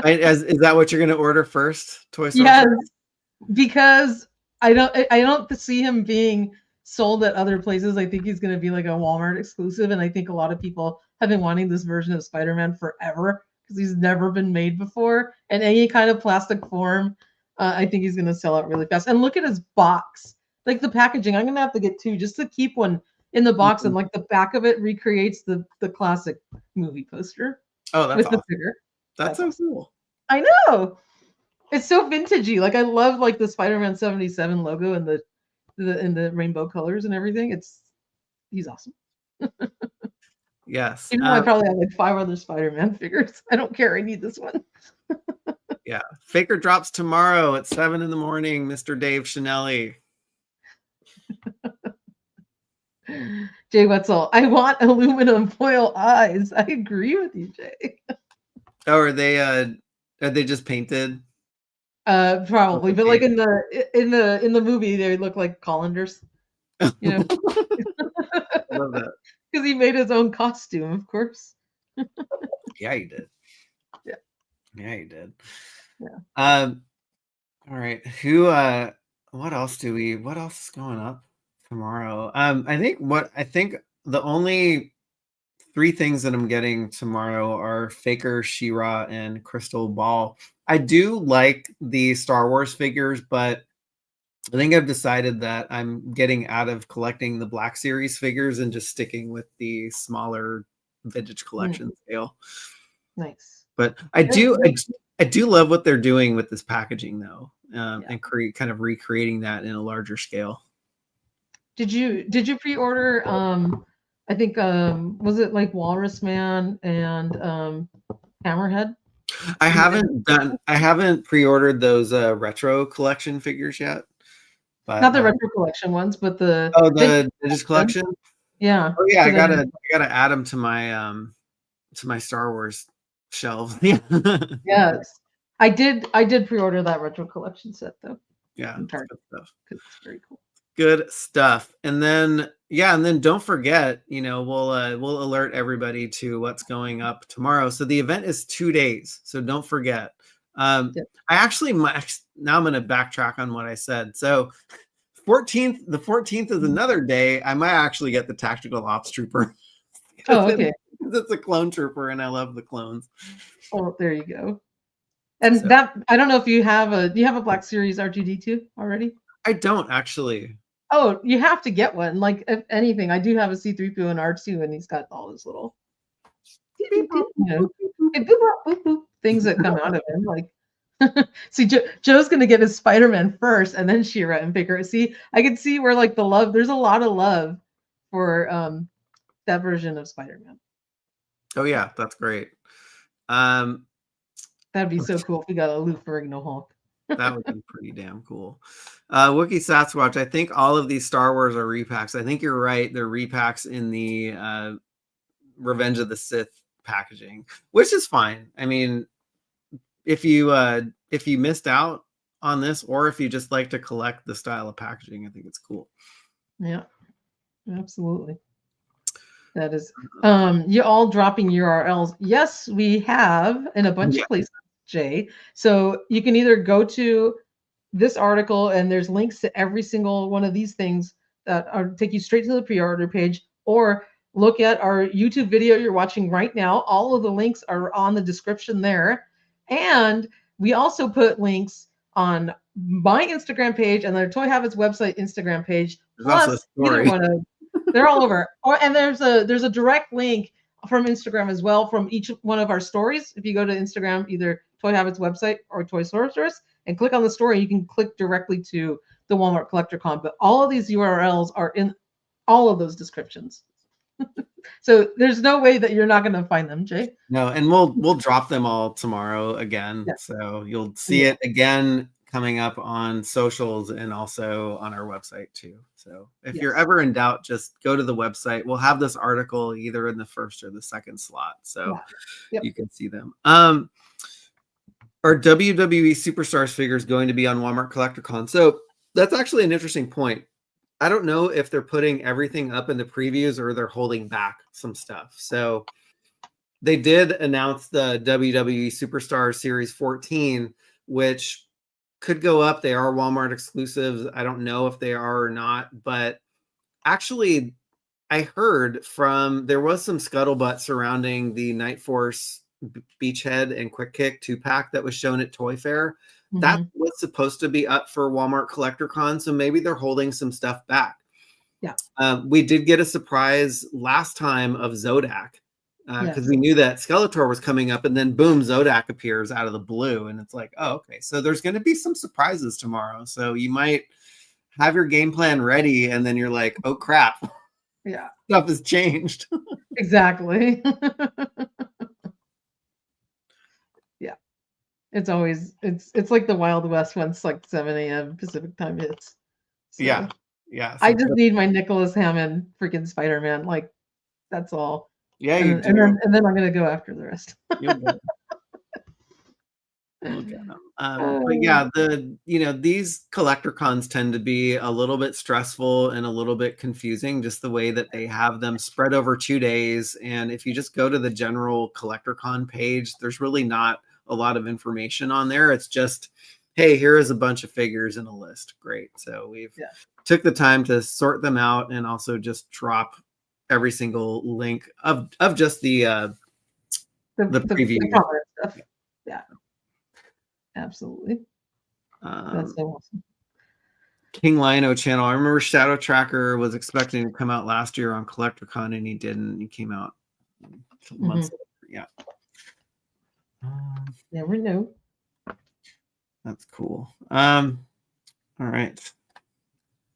Is that what you're going to order first, Toy Story? Yes, because I don't see him being sold at other places. I think he's going to be like a Walmart exclusive, and I think a lot of people have been wanting this version of Spider-Man forever because he's never been made before in any kind of plastic form. I think he's going to sell out really fast. And look at his box, like the packaging. I'm going to have to get two just to keep one in the box, and like the back of it recreates the classic movie poster. Oh, that's awesome. The figure. That's so cool. I know. It's so vintagey. Like I love like the Spider-Man 77 logo and the rainbow colors and everything. He's awesome. Yes. Even though I probably have like 5 other Spider-Man figures. I don't care. I need this one. Yeah. Faker drops tomorrow at 7 in the morning, Mr. Dave Chanelli. Jay Wetzel, I want aluminum foil eyes. I agree with you, Jay. Oh, are they just painted? Probably, but like in the movie, they look like colanders. You know, love that because he made his own costume, of course. Yeah, he did. Yeah, he did. Yeah. All right. What else is going up tomorrow? I think the only three things that I'm getting tomorrow are Faker, She-Ra, and Crystal Ball. I do like the Star Wars figures, but I think I've decided that I'm getting out of collecting the Black Series figures and just sticking with the smaller vintage collection scale. Nice. But I do love what they're doing with this packaging though, and kind of recreating that in a larger scale. Did you pre-order I think was it like Walrus Man and Hammerhead? I haven't pre-ordered those retro collection figures yet. But, not the retro collection ones, but the vintage collection. Yeah. Oh yeah, I gotta add them to my Star Wars shelf. Yes. I did pre-order that retro collection set though. Yeah, good stuff. It's very cool. Good stuff. And then don't forget, we'll alert everybody to what's going up tomorrow. So the event is 2 days, so don't forget. I actually now I'm going to backtrack on what I said. So the 14th is another day. I might actually get the Tactical Ops Trooper. Oh, okay. It's a clone trooper, and I love the clones. Oh, there you go. And that I don't know if you have do you have a Black Series R2D2 already? I don't actually. Oh, you have to get one. Like if anything, I do have a C-3PO and R2, and he's got all his little things that come out of him. Like, see, Joe's gonna get his Spider-Man first, and then She-Ra and Baker. See, I can see where like the love. There's a lot of love for that version of Spider-Man. Oh yeah, that's great. That'd be so cool if we got a Lou Ferrigno Hulk. That would be pretty damn cool. Wookie Sasquatch, I think all of these Star Wars are repacks. I think you're right. They're repacks in the Revenge of the Sith packaging, which is fine. I mean, if you missed out on this, or if you just like to collect the style of packaging, I think it's cool. Yeah, absolutely. That is, you all dropping URLs. Yes, we have in a bunch of places, Jay. So you can either go to this article and there's links to every single one of these things that take you straight to the pre-order page, or look at our YouTube video you're watching right now. All of the links are on the description there. And we also put links on my Instagram page and the Toy Habits website Instagram page. Plus, either one of they're all over. And there's a direct link from Instagram as well from each one of our stories. If you go to Instagram, either Toy Habits website or Toy Sorceress, and click on the story, you can click directly to the Walmart Collector Con. But all of these URLs are in all of those descriptions. So there's no way that you're not going to find them, Jay. No, and we'll drop them all tomorrow again. Yeah. So you'll see it again coming up on socials and also on our website too. So if you're ever in doubt, just go to the website. We'll have this article either in the first or the second slot, so you can see them. Our WWE Superstars figure is going to be on Walmart Collector Con. So that's actually an interesting point. I don't know if they're putting everything up in the previews or they're holding back some stuff. So they did announce the WWE Superstars Series 14, which could go up. They are Walmart exclusives. I don't know if they are or not, but actually I heard there was some scuttlebutt surrounding the Night Force Beachhead and Quick Kick 2-pack that was shown at Toy Fair. Mm-hmm. That was supposed to be up for Walmart Collector Con, so maybe they're holding some stuff back. Yeah. We did get a surprise last time of Zodak, because we knew that Skeletor was coming up, and then boom, Zodak appears out of the blue, and it's like, oh, okay. So there's going to be some surprises tomorrow. So you might have your game plan ready, and then you're like, oh crap, stuff has changed. Exactly. Yeah, it's always it's like the Wild West once like 7 a.m. Pacific time hits. So yeah. So I just need my Nicholas Hammond freaking Spider-Man. Like that's all. Yeah, and then I'm gonna go after the rest. But yeah, these collector cons tend to be a little bit stressful and a little bit confusing, just the way that they have them spread over 2 days. And if you just go to the general collector con page, there's really not a lot of information on there. It's just, hey, here is a bunch of figures in a list. Great. So we've took the time to sort them out and also just drop every single link of just the preview. The stuff. Yeah, absolutely. That's so awesome. King Lino channel. I remember Shadow Tracker was expecting to come out last year on CollectorCon, and he didn't. He came out months later. Yeah. Never know. That's cool. All right.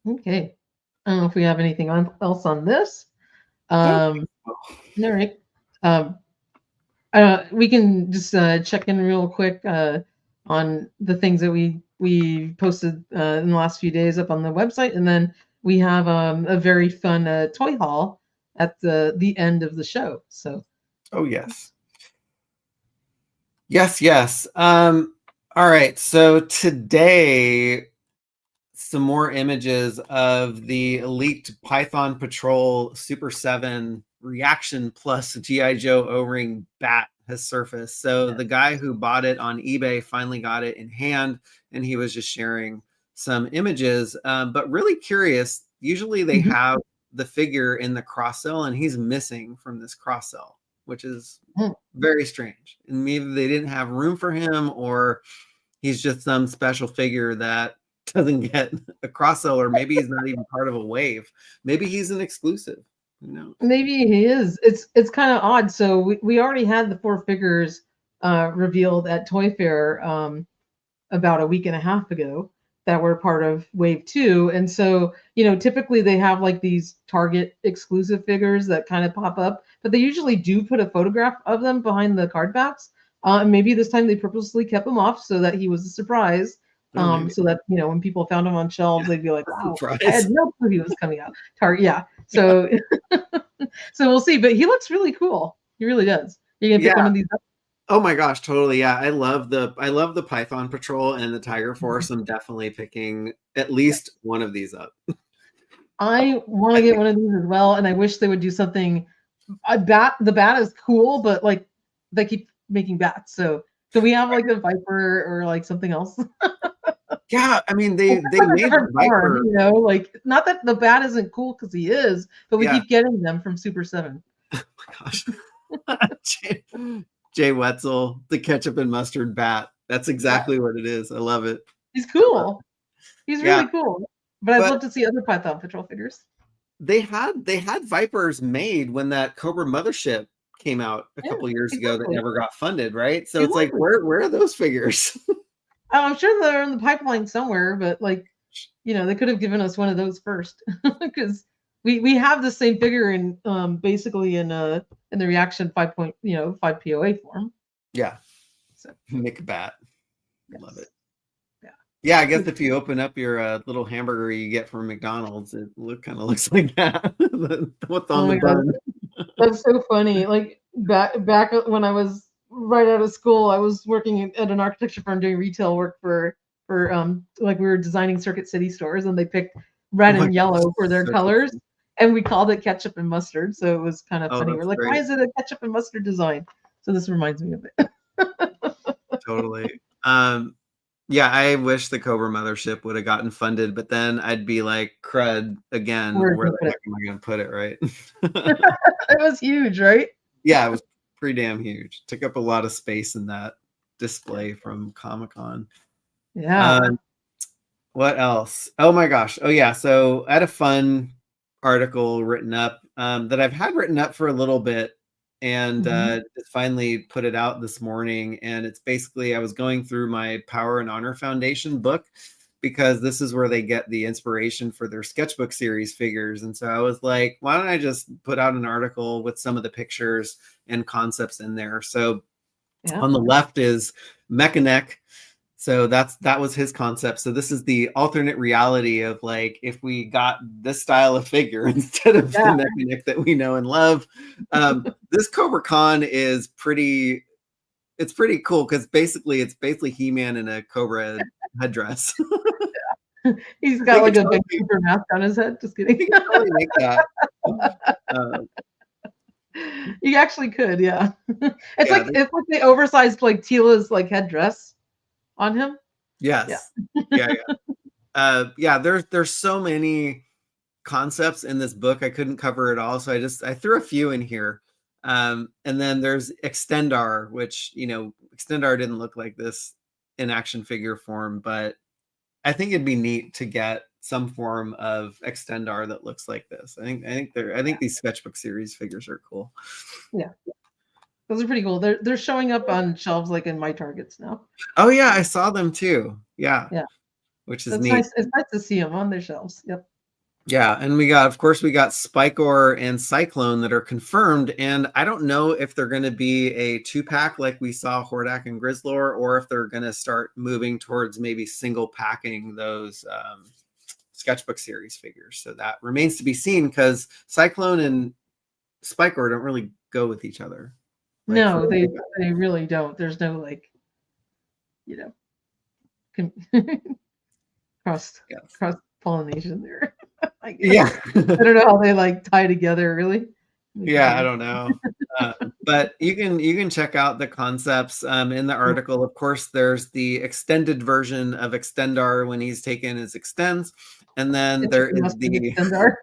Okay. I don't know if we have anything else on this. All right. We can just check in real quick on the things that we posted in the last few days up on the website, and then we have a very fun toy haul at the end of the show. So. Oh yes. Yes. All right. So today, some more images of the leaked Python Patrol Super 7 Reaction Plus G.I. Joe O-Ring bat has surfaced. So the guy who bought it on eBay finally got it in hand, and he was just sharing some images. But really curious, usually they have the figure in the cross sell, and he's missing from this cross sell, which is very strange. And maybe they didn't have room for him, or he's just some special figure that doesn't get a cross sell, or maybe he's not even part of a wave. Maybe he's an exclusive. Maybe he is. It's kind of odd. So we already had the 4 figures revealed at Toy Fair about a week and a half ago that were part of Wave 2. And so, typically they have like these Target exclusive figures that kind of pop up, but they usually do put a photograph of them behind the card backs. Maybe this time they purposely kept them off so that he was a surprise. So that, when people found him on shelves, they'd be like, wow, I had no clue he was coming out. Target, yeah. So, so we'll see. But he looks really cool. He really does. You're gonna pick one of these up? Oh my gosh, totally. Yeah, I love the Python Patrol and the Tiger Force. I'm definitely picking at least one of these up. I want to get one of these as well, and I wish they would do something. The bat is cool, but like they keep making bats. So we have like a Viper or like something else. Yeah, I mean they made a Viper. Like not that the bat isn't cool because he is, but we keep getting them from Super 7. Oh my gosh. Jay Wetzel, the ketchup and mustard bat. That's exactly what it is. I love it. He's cool. He's really cool. But I'd love to see other Python Patrol figures. They had Vipers made when that Cobra Mothership came out a couple years ago that never got funded, right? So it's like, where are those figures? I'm sure they're in the pipeline somewhere, but like, they could have given us one of those first because we have the same figure in basically in the Reaction 5 POA form. Yeah. So Nick Bat. Yes. Love it. Yeah, I guess if you open up your little hamburger you get from McDonald's, it kind of looks like that. What's on the bun? That's so funny. Like back when I was right out of school, I was working at an architecture firm doing retail work for like we were designing Circuit City stores, and they picked red and yellow for their colors, and we called it ketchup and mustard. So it was kind of funny. We're like, great. Why is it a ketchup and mustard design? So this reminds me of it. Totally. Yeah, I wish the Cobra Mothership would have gotten funded, but then I'd be like, crud again. Where the heck am I going to put it, right? It was huge, right? Yeah, it was pretty damn huge. Took up a lot of space in that display from Comic-Con. Yeah. What else? Oh my gosh. Oh yeah. So I had a fun article written up that I've had written up for a little bit, and just finally put it out this morning. And it's basically, I was going through my Power and Honor Foundation book, because this is where they get the inspiration for their sketchbook series figures. And so I was like, why don't I just put out an article with some of the pictures and concepts in there? So on the left is Mechanic. So that was his concept. So this is the alternate reality of like, if we got this style of figure instead of the Mechanic that we know and love. This Cobra Khan is pretty cool, because it's basically He-Man in a Cobra headdress. He's got like a big super mask on his head. Just kidding. Totally make that. You actually could, yeah. It's like the oversized like Tila's like headdress on him. Yes. Yeah. There's so many concepts in this book. I couldn't cover it all, so I threw a few in here. And then there's Extendar, which, you know, Extendar didn't look like this in action figure form, but I think it'd be neat to get some form of Extendar that looks like this. I think these sketchbook series figures are cool. Yeah. Those are pretty cool. They're showing up on shelves like in my Targets now. Oh yeah, I saw them too. Yeah. Yeah. Which is That's neat. nice. It's nice to see them on their shelves. Yep. Yeah, and we got Spikor and Cyclone that are confirmed, and I don't know if they're going to be a 2-pack like we saw Hordak and Grizzlor, or if they're going to start moving towards maybe single packing those sketchbook series figures. So that remains to be seen, because Cyclone and Spikor don't really go with each other. Like, no, they really don't. There's no like, you know, cross pollination there. Yeah. I don't know how they like tie together, really. Yeah, I don't know. But you can check out the concepts in the article. Of course, there's the extended version of Extendar when he's taken his extends, and then there is the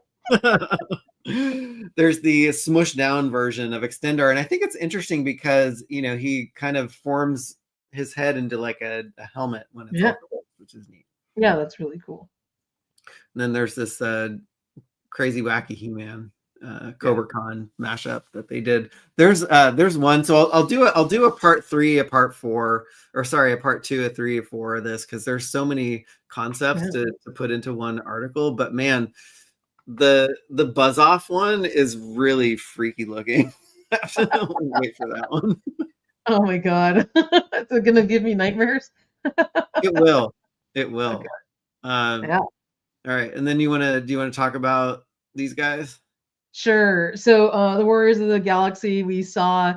there's the smush down version of Extendar. And I think it's interesting because, you know, he kind of forms his head into like a helmet when it's all closed, which is neat. Yeah, that's really cool. And then there's this crazy wacky He-Man Cobra Khan mashup that they did. There's one, so I'll do a part 3, a part 4, or sorry, a part 2, a 3, a 4 of this, because there's so many concepts to put into one article. But man, the Buzz Off one is really freaky looking. Wait for that one. Oh my god. It's gonna give me nightmares. It will. Okay. Yeah. All right, and then do you want to talk about these guys? Sure. So the Warriors of the Galaxy, we saw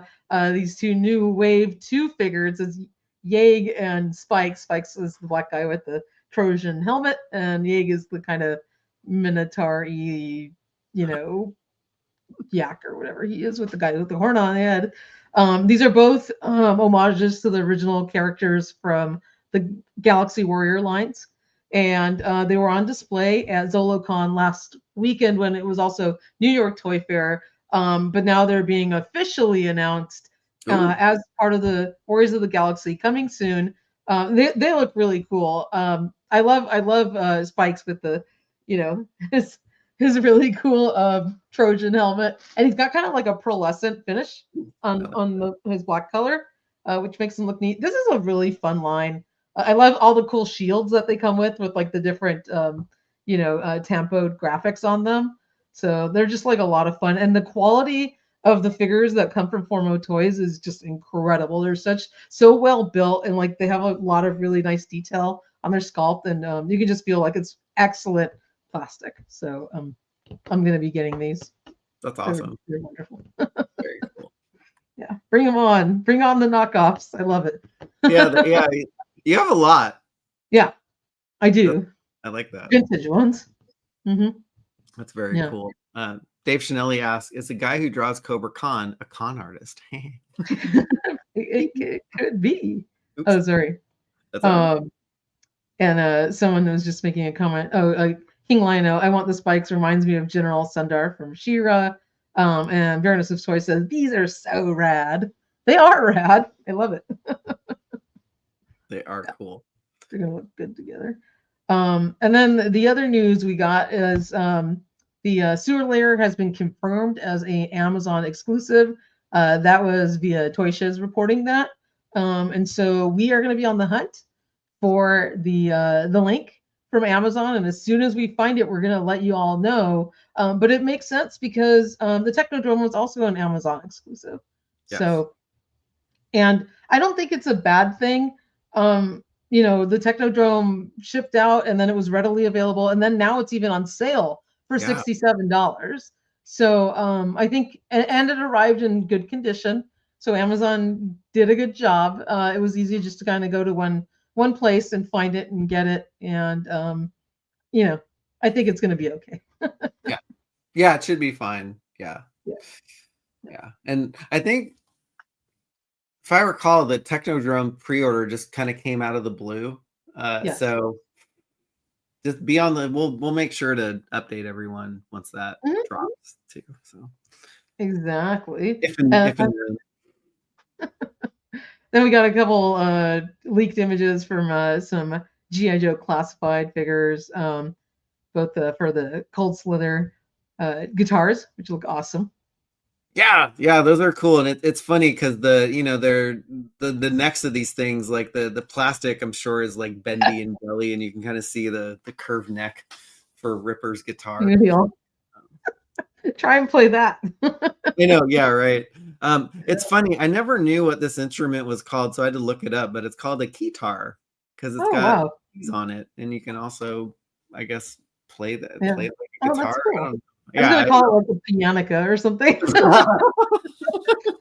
these 2 new Wave 2 figures. It's Yeg and Spikes. Spikes is the black guy with the Trojan helmet, and Yeg is the kind of Minotaur-y, you know, yak or whatever he is, with the guy with the horn on the head. These are both homages to the original characters from the Galaxy Warrior lines. And they were on display at ZoloCon last weekend, when it was also New York Toy Fair. But now they're being officially announced as part of the Warriors of the Galaxy, coming soon. They look really cool. I love Spikes with the, you know, his really cool Trojan helmet, and he's got kind of like a pearlescent finish on his black color, which makes him look neat. This is a really fun line. I love all the cool shields that they come with like the different, tampoed graphics on them. So they're just like a lot of fun. And the quality of the figures that come from Formo Toys is just incredible. They're so well built, and like they have a lot of really nice detail on their sculpt, and you can just feel like it's excellent plastic. So I'm going to be getting these. That's awesome. They're wonderful. Very cool. Yeah, bring them on. Bring on the knockoffs. I love it. Yeah. You have a lot. Yeah, I do. I like that. Vintage ones. Mm-hmm. That's very cool. Dave Chanelli asks, is the guy who draws Cobra Khan a con artist? it could be. Oops. Oh, sorry. That's and someone was just making a comment. King Lino, I want the Spikes, reminds me of General Sundar from She-Ra. And Baroness of Toy says, these are so rad. They are rad. I love it. They are cool. They're going to look good together. And then the other news we got is the Sewer Lair has been confirmed as an Amazon exclusive. That was via Toy Shiz reporting that. And so we are going to be on the hunt for the link from Amazon, and as soon as we find it, we're going to let you all know. But it makes sense because the Technodrome was also an Amazon exclusive. Yes. So, and I don't think it's a bad thing. The Technodrome shipped out, and then it was readily available, and then now it's even on sale for $67. So I think, and it arrived in good condition. So Amazon did a good job. It was easy just to kind of go to one place and find it and get it. And, I think it's going to be okay. Yeah, it should be fine. Yeah. And I think, if I recall, the Technodrome pre-order just kind of came out of the blue. So just be on the. We'll make sure to update everyone once that Mhm. drops too. So Exactly. if and And if and when. then we got a couple leaked images from some GI Joe classified figures, both for the Cold Slither guitars, which look awesome. Yeah, those are cool, and it's funny because they're the necks of these things, like the plastic, I'm sure is like bendy and belly, and you can kind of see the curved neck for Ripper's guitar. Maybe I'll try and play that. You know, yeah, right. It's funny. I never knew what this instrument was called, so I had to look it up. But it's called a keytar because it's Oh got wow. keys on it, and you can also, I guess, play Yeah. play it like a Oh, guitar. that's I cool. don't know. I was Yeah, gonna call it like a pianica or something.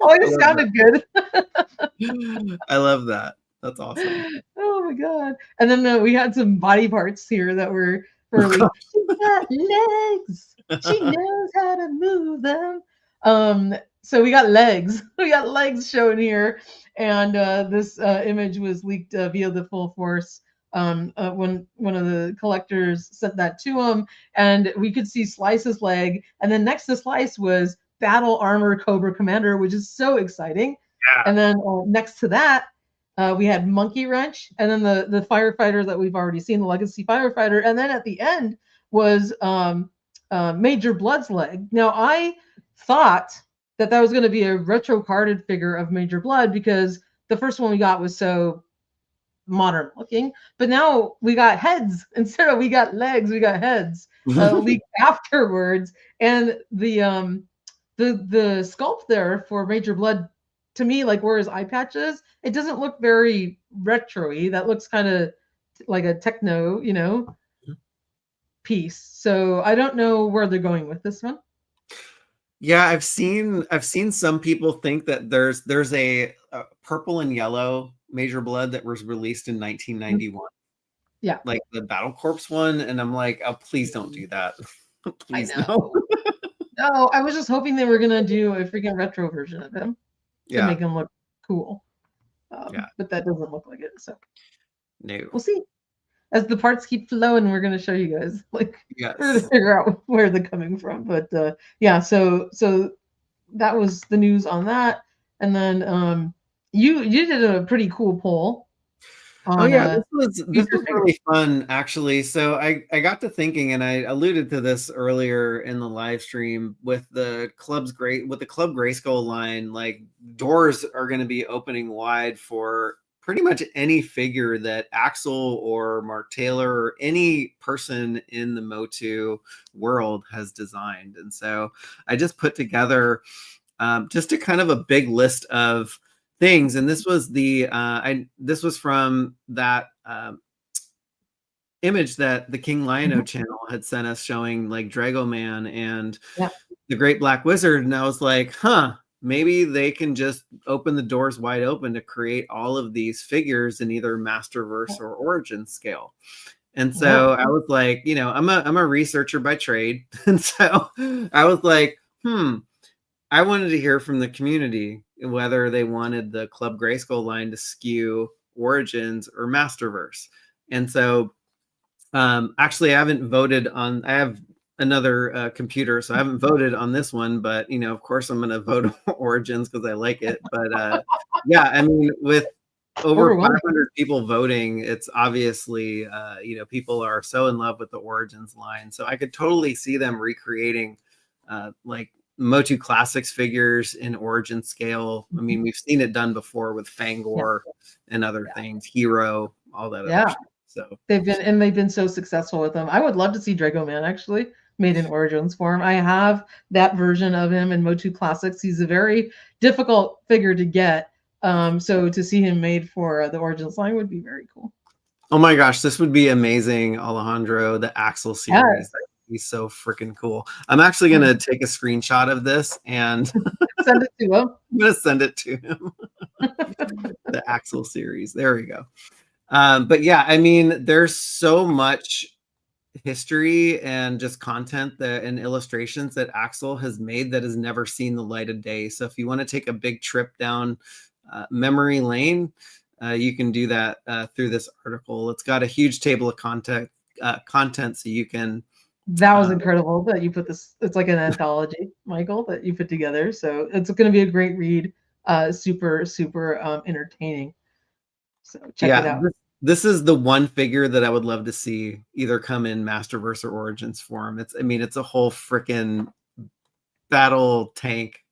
Oh, I it love sounded good. that. I love that. That's awesome. Oh my god! And then we had some body parts here that were really. She's got legs. She knows how to move them. So we got legs. We got legs shown here, and this image was leaked via the Full Force. When one of the collectors sent that to him, and we could see Slice's leg, and then next to Slice was Battle Armor Cobra Commander, which is so exciting. Yeah. And then next to that, we had Monkey Wrench, and then the firefighter that we've already seen, the Legacy firefighter, and then at the end was Major Blood's leg. Now I thought that was going to be a retro carded figure of Major Blood because the first one we got was so modern looking, but now we got heads instead of we got legs, we got heads leaked afterwards, and the sculpt there for Major Blood, to me, like where his eye patch is, it doesn't look very retro-y. That looks kind of like a techno, piece. So I don't know where they're going with this one. Yeah, I've seen some people think that there's a purple and yellow Major Blood that was released in 1991. Yeah, Like the Battle Corps one, and I'm like, oh, please don't do that. Please I know. no. No, I was just hoping they were gonna do a freaking retro version of him to Yeah, make him look cool. yeah, But that doesn't look like it. So no. we'll see. As the parts keep flowing, we're gonna show you guys. Like we're gonna Yes. figure out where they're coming from. But yeah, so that was the news on that. And then you did a pretty cool poll Oh on yeah, this future was figures. really fun actually. So I got to thinking, and I alluded to this earlier in the live stream with the Club Grayskull line. Like doors are going to be opening wide for pretty much any figure that Axel or Mark Taylor or any person in the Motu world has designed. And so I just put together just a kind of a big list of things, and this was this was from that image that the King Lion-O channel had sent us showing like Drago Man and Yeah. the Great Black Wizard, and I was like, maybe they can just open the doors wide open to create all of these figures in either Masterverse or Origin scale. And so I was like, I'm a researcher by trade, and so I was like, I wanted to hear from the community whether they wanted the Club Grayskull line to skew Origins or Masterverse. And so actually I haven't voted on, I have another computer, so I haven't voted on this one, but of course I'm going to vote Origins because I like it. But yeah, I mean, with over 500 people voting, it's obviously, people are so in love with the Origins line. So I could totally see them recreating like Motu Classics figures in Origin scale. I mean, we've seen it done before with Fangor and other things, Hero, all that other stuff. So they've been so successful with them. I would love to see Drago Man actually made in Origins form. I have that version of him in Motu Classics. He's a very difficult figure to get. So to see him made for the Origins line would be very cool. Oh my gosh, this would be amazing, Alejandro. The Axel series. He's so freaking cool. I'm actually going to take a screenshot of this and send it to him. I'm going to send it to him. The Axel series. There we go. But yeah, I mean, there's so much history and just content and illustrations that Axel has made that has never seen the light of day. So if you want to take a big trip down memory lane, you can do that through this article. It's got a huge table of content so you can. That was incredible that you put this. It's like an anthology, Michael, that you put together. So it's going to be a great read. Super, super entertaining. So check it out. This is the one figure that I would love to see either come in Masterverse or Origins form. It's a whole freaking battle tank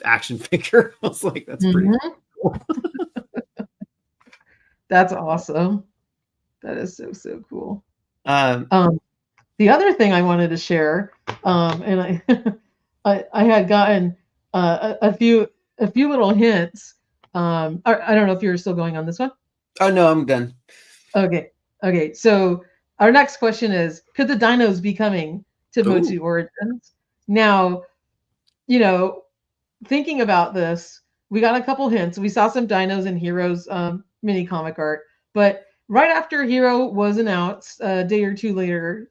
action figure. I was like, that's pretty cool. That's awesome. That is so, so cool. The other thing I wanted to share, and I had gotten a few little hints. I don't know if you're still going on this one. Oh no, I'm done. Okay. So our next question is: could the dinos be coming to Motu Origins? Now, thinking about this, we got a couple hints. We saw some dinos in Heroes mini comic art, but right after Hero was announced, a day or two later,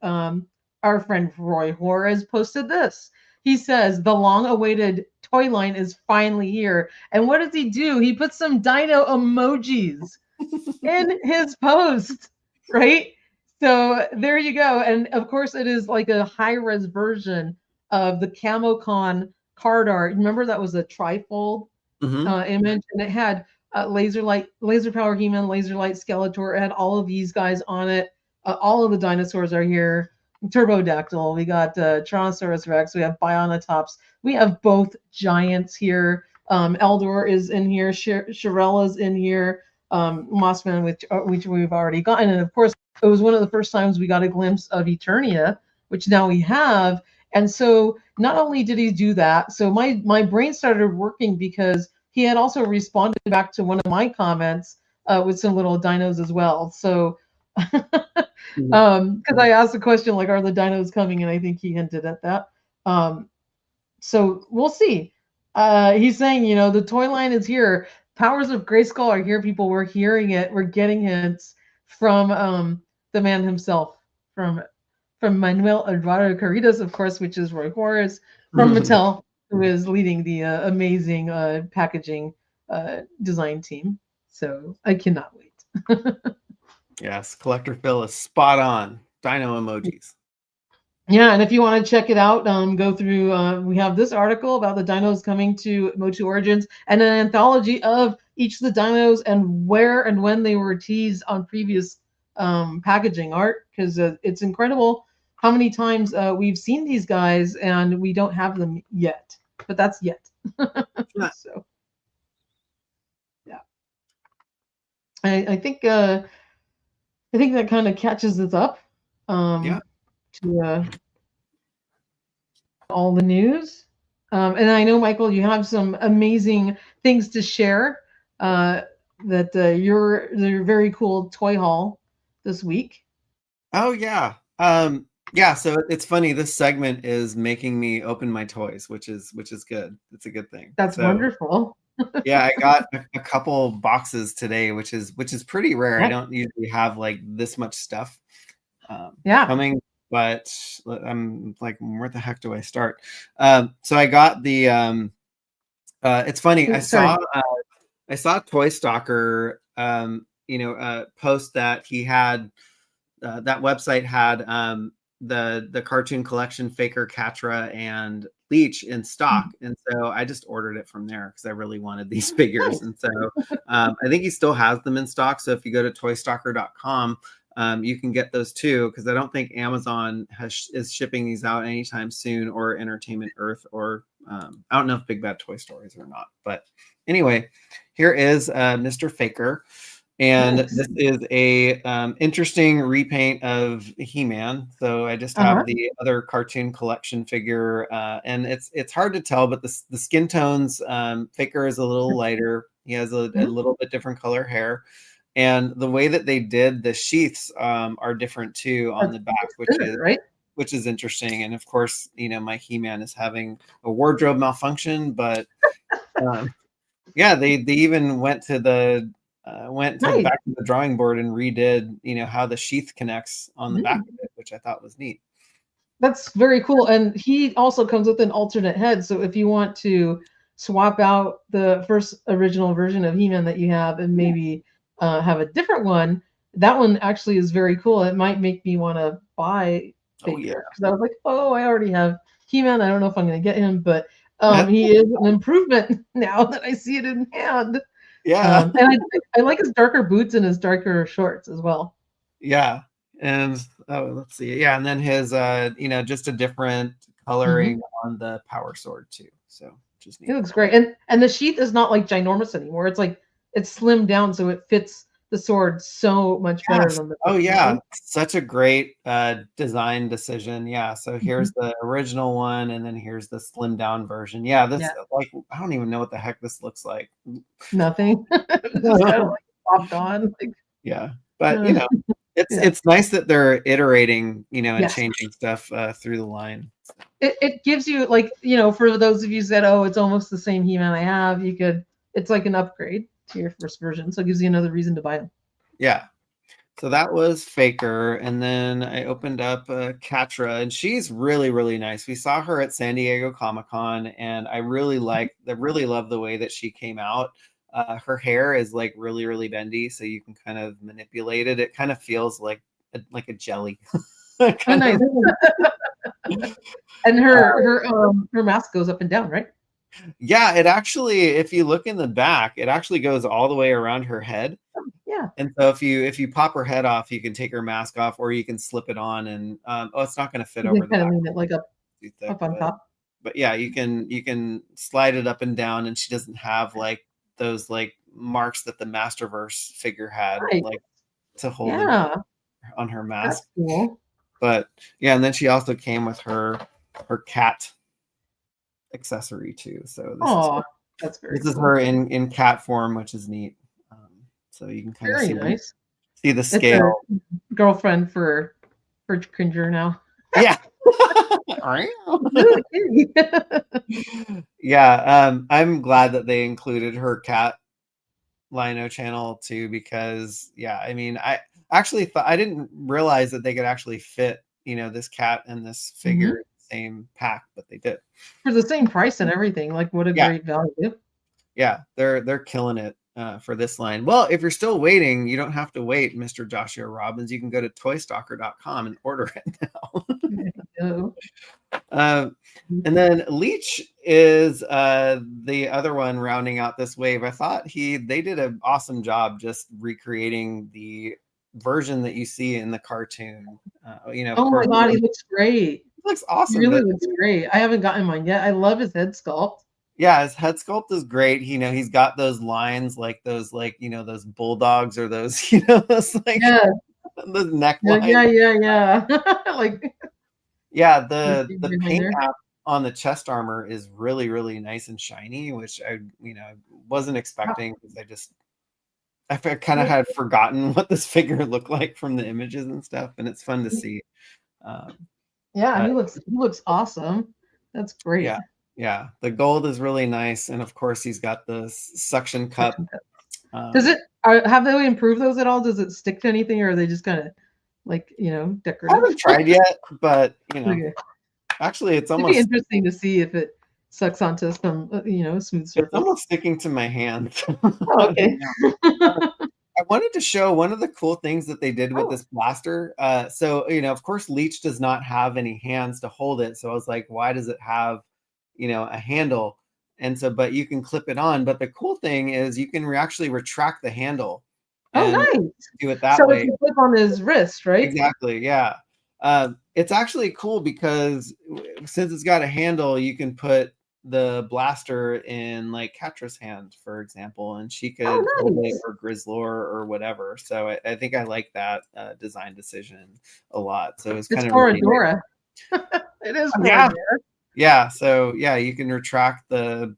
our friend Roy Juarez posted this. He says, the long-awaited toy line is finally here. And what does he do? He puts some dino emojis in his post, right? So there you go. And of course, it is like a high-res version of the CamoCon card art. Remember that was a trifold image, and it had laser power He-Man, laser light Skeletor. It had all of these guys on it. All of the dinosaurs are here. Turbodactyl. We got Tyrannosaurus Rex. We have Bionatops. We have both giants here. Eldor is in here. Shirella's in here. Mossman, which we've already gotten, and of course, it was one of the first times we got a glimpse of Eternia, which now we have. And so, not only did he do that, so my brain started working because he had also responded back to one of my comments with some little dinos as well. So, because I asked the question like, "Are the dinos coming?" and I think he hinted at that. So we'll see. He's saying, the toy line is here. Powers of Grayskull are here. People, we're hearing it. We're getting hints from the man himself, from Manuel Eduardo Carritos, of course, which is Roy Juarez, from Mattel, who is leading the amazing packaging design team. So I cannot wait. Yes, Collector Phil is spot on. Dino emojis. Yeah, and if you want to check it out, go through. We have this article about the dinos coming to Motu Origins, and an anthology of each of the dinos and where and when they were teased on previous packaging art, because it's incredible how many times we've seen these guys and we don't have them yet. But that's yet. So, yeah, I think that kind of catches us up. To all the news. And I know, Michael, you have some amazing things to share. That your very cool toy haul this week. Oh yeah. So it's funny. This segment is making me open my toys, which is good. It's a good thing. That's wonderful. Yeah, I got a couple boxes today, which is pretty rare. I don't usually have like this much stuff coming, but I'm like, where the heck do I start? So I got the it's funny. I saw Toy Stalker post that he had that website had the cartoon collection Faker, Catra, and Leech in stock, and so I just ordered it from there because I really wanted these figures. And so I think he still has them in stock. So if you go to toystalker.com, you can get those too, because I don't think Amazon is shipping these out anytime soon, or Entertainment Earth, or I don't know if Big Bad Toy Stories or not. But anyway, here is Mr. Faker. And this is a interesting repaint of He-Man. So I just have the other cartoon collection figure, and it's hard to tell, but the skin tones, Faker is a little lighter. He has a little bit different color hair, and the way that they did the sheaths are different too on the back, which is interesting. And of course, my He-Man is having a wardrobe malfunction, but yeah, they even went to the back to the drawing board and redid, how the sheath connects on the back of it, which I thought was neat. That's very cool. And he also comes with an alternate head. So if you want to swap out the first original version of He-Man that you have and maybe have a different one, that one actually is very cool. It might make me want to buy Oh yeah. Faker, because I was like, oh, I already have He-Man. I don't know if I'm going to get him, but he is an improvement now that I see it in hand. Yeah. And I like his darker boots and his darker shorts as well. Yeah. And let's see. Yeah, and then his just a different coloring on the power sword too. So just neat. It looks great. And the sheath is not like ginormous anymore. It's like it's slimmed down so it fits the sword so much better than the Such a great design decision. Yeah, so here's the original one, and then here's the slimmed down version. Yeah, this like I don't even know what the heck this looks like. Nothing. It's just kind of like popped on. Like, yeah, but it's nice that they're iterating, and changing stuff through the line. It gives you, like, for those of you that, it's almost the same He-Man I have, it's like an upgrade to your first version, so it gives you another reason to buy them. Yeah, so that was Faker, and then I opened up Katra, and she's really, really nice. We saw her at San Diego Comic-Con, and I really love the way that she came out. Her hair is like really, really bendy, so you can kind of manipulate it. It kind of feels like a jelly. Nice. And her mask goes up and down, right? Yeah, it actually, if you look in the back, it actually goes all the way around her head. Yeah. And so if you pop her head off, you can take her mask off, or you can slip it on, and it's not going to fit over the back. Lean it like up on top. But yeah, you can slide it up and down, and she doesn't have like those like marks that the Masterverse figure had, like to hold it on her mask. That's cool. But yeah, and then she also came with her cat accessory too. So this is her in cat form, which is neat. So you can kind of see the scale. Girlfriend for Cringer now. Yeah. Yeah. I'm glad that they included her cat Lino channel too, because I mean, I actually thought, I didn't realize that they could actually fit, this cat and this figure in the same pack, but they did. For the same price and everything. Like, what a great value. Yeah, they're killing it for this line. Well, if you're still waiting, you don't have to wait, Mr. Joshua Robbins. You can go to toystalker.com and order it now. And then Leech is the other one rounding out this wave. I thought they did an awesome job just recreating the version that you see in the cartoon. Oh my God, he looks great. He looks awesome. He really looks great. I haven't gotten mine yet. I love his head sculpt. Yeah, his head sculpt is great. He's got those lines like those, like, those bulldogs, or those, those like those neck lines. Yeah. Like, the paint app on the chest armor is really, really nice and shiny, which I wasn't expecting, because I kind of had forgotten what this figure looked like from the images and stuff, and it's fun to see. He looks awesome. That's great. Yeah, the gold is really nice, and of course he's got the suction cup. Have they improved those at all? Does it stick to anything, or are they just kind of like, decorative? I haven't tried yet, but actually it's almost interesting to see if it sucks onto some smooth surface. It's almost sticking to my hand. Okay. I wanted to show one of the cool things that they did with this blaster. So of course Leech does not have any hands to hold it, so I was like, why does it have a handle? And so, but you can clip it on. But the cool thing is you can actually retract the handle. Oh, nice. Do it that So way. it can clip on his wrist, right? Exactly. Yeah. It's actually cool because since it's got a handle, you can put the blaster in like Katra's hand, for example, and she could hold it, or Grizzlor or whatever. So I think I like that design decision a lot. So it's kind of for Adora. It is. Yeah. Yeah, so you can retract the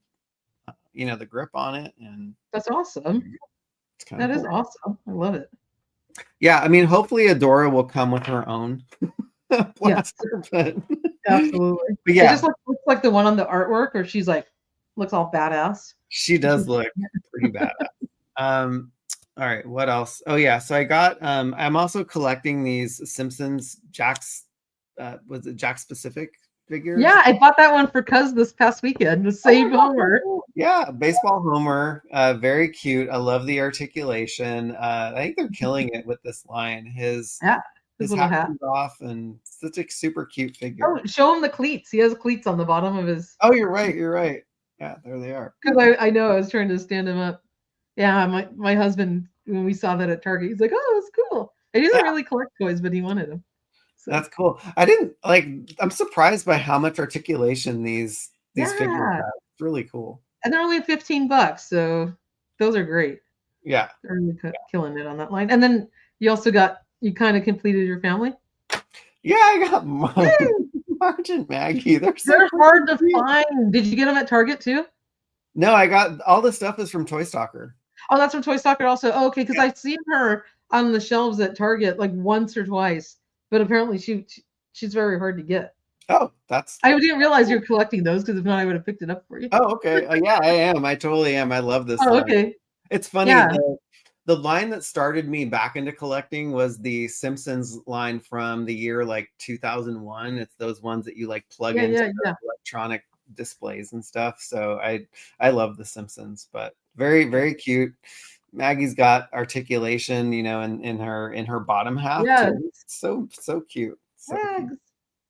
the grip on it, and that's awesome. That is awesome. I love it. Yeah, I mean, hopefully Adora will come with her own blaster, but absolutely. But it just looks like the one on the artwork, or she's like looks all badass. She does look pretty badass. All right, what else? Oh yeah, so I got I'm also collecting these Simpsons Jax was it Jax specific figures? Yeah, I bought that one for Cuz this past weekend. The same Homer. Yeah, baseball homer, very cute. I love the articulation. I think they're killing it with this line. Yeah, his His little hat hat. comes off, and such a super cute Oh, figure. show him the cleats. He has cleats on the bottom of his. Oh, you're right. You're right. Yeah, there they are. Because I know I was trying to stand him up. Yeah, my husband, when we saw that at Target, he's like, "Oh, it's cool." And he doesn't Yeah, really collect toys, but he wanted them. So that's cool. I didn't like. I'm surprised by how much articulation these figures yeah, have. It's really cool. and they're only $15, so those are great. Yeah. They're really killing it on that line. And then you kind of completed your family. Yeah, I got Yay! Marge and Maggie. They're so They're hard freaking to cute. find. Did you get them at Target too? No, I got all the stuff is from Toy Stalker. Oh, that's from Toy Stalker also. Oh, okay, because Yeah. I've seen her on the shelves at Target like once or twice, but apparently she's very hard to get. Oh, that's. I didn't realize you're collecting those because if not, I would have picked it up for you. Oh, okay. Yeah, I am. I totally am. I love this Oh, line. okay. It's funny. Yeah. The line that started me back into collecting was the Simpsons line from the year like 2001. It's those ones that you like plug Yeah, into yeah, yeah. electronic displays and stuff. So I love the Simpsons, but very, very cute. Maggie's got articulation, in her bottom half Yeah. too. So cute. So cute. Eggs.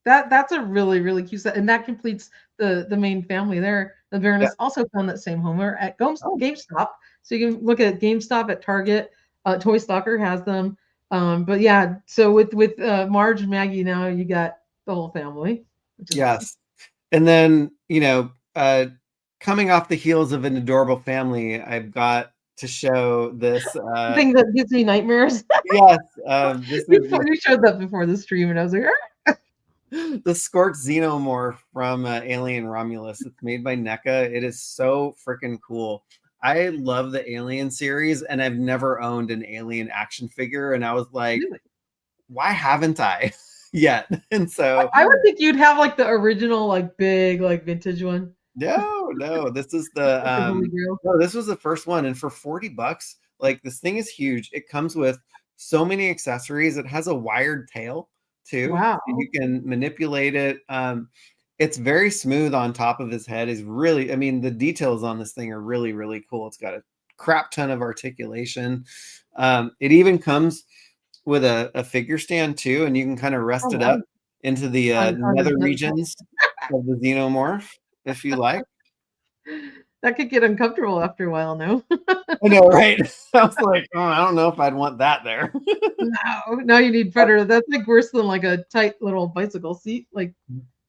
That's a really, really cute set. And that completes the main family there. The Yeah. Baroness also found that same homer at Oh, GameStop. So you can look at GameStop at Target. Toy Stalker has them. But yeah, so with Marge and Maggie now you got the whole family, which is awesome. yes. And then, coming off the heels of an adorable family, I've got to show this. Thing that gives me nightmares. Yes, this is You showed that before the stream, and I was like, the Scorch Xenomorph from Alien Romulus. It's made by NECA. It is so freaking cool. I love the Alien series, and I've never owned an Alien action figure. And I was like, really? why haven't I yet? And so I would think you'd have like the original, like big, like vintage one. no, this is the Like the Holy Grail. no, this was the first one, and for $40, like this thing is huge. It comes with so many accessories. It has a wired tail too. Wow. So you can manipulate it. It's very smooth on top of his head. Is really, I mean, the details on this thing are really, really cool. It's got a crap ton of articulation. It even comes with a figure stand too, and you can kind of rest it up into the On nether his regions of the xenomorph if you like. That could get uncomfortable after a while, no? I know, right? I was like, oh, I don't know if I'd want that there. No, now you need better. That's like worse than like a tight little bicycle seat. Like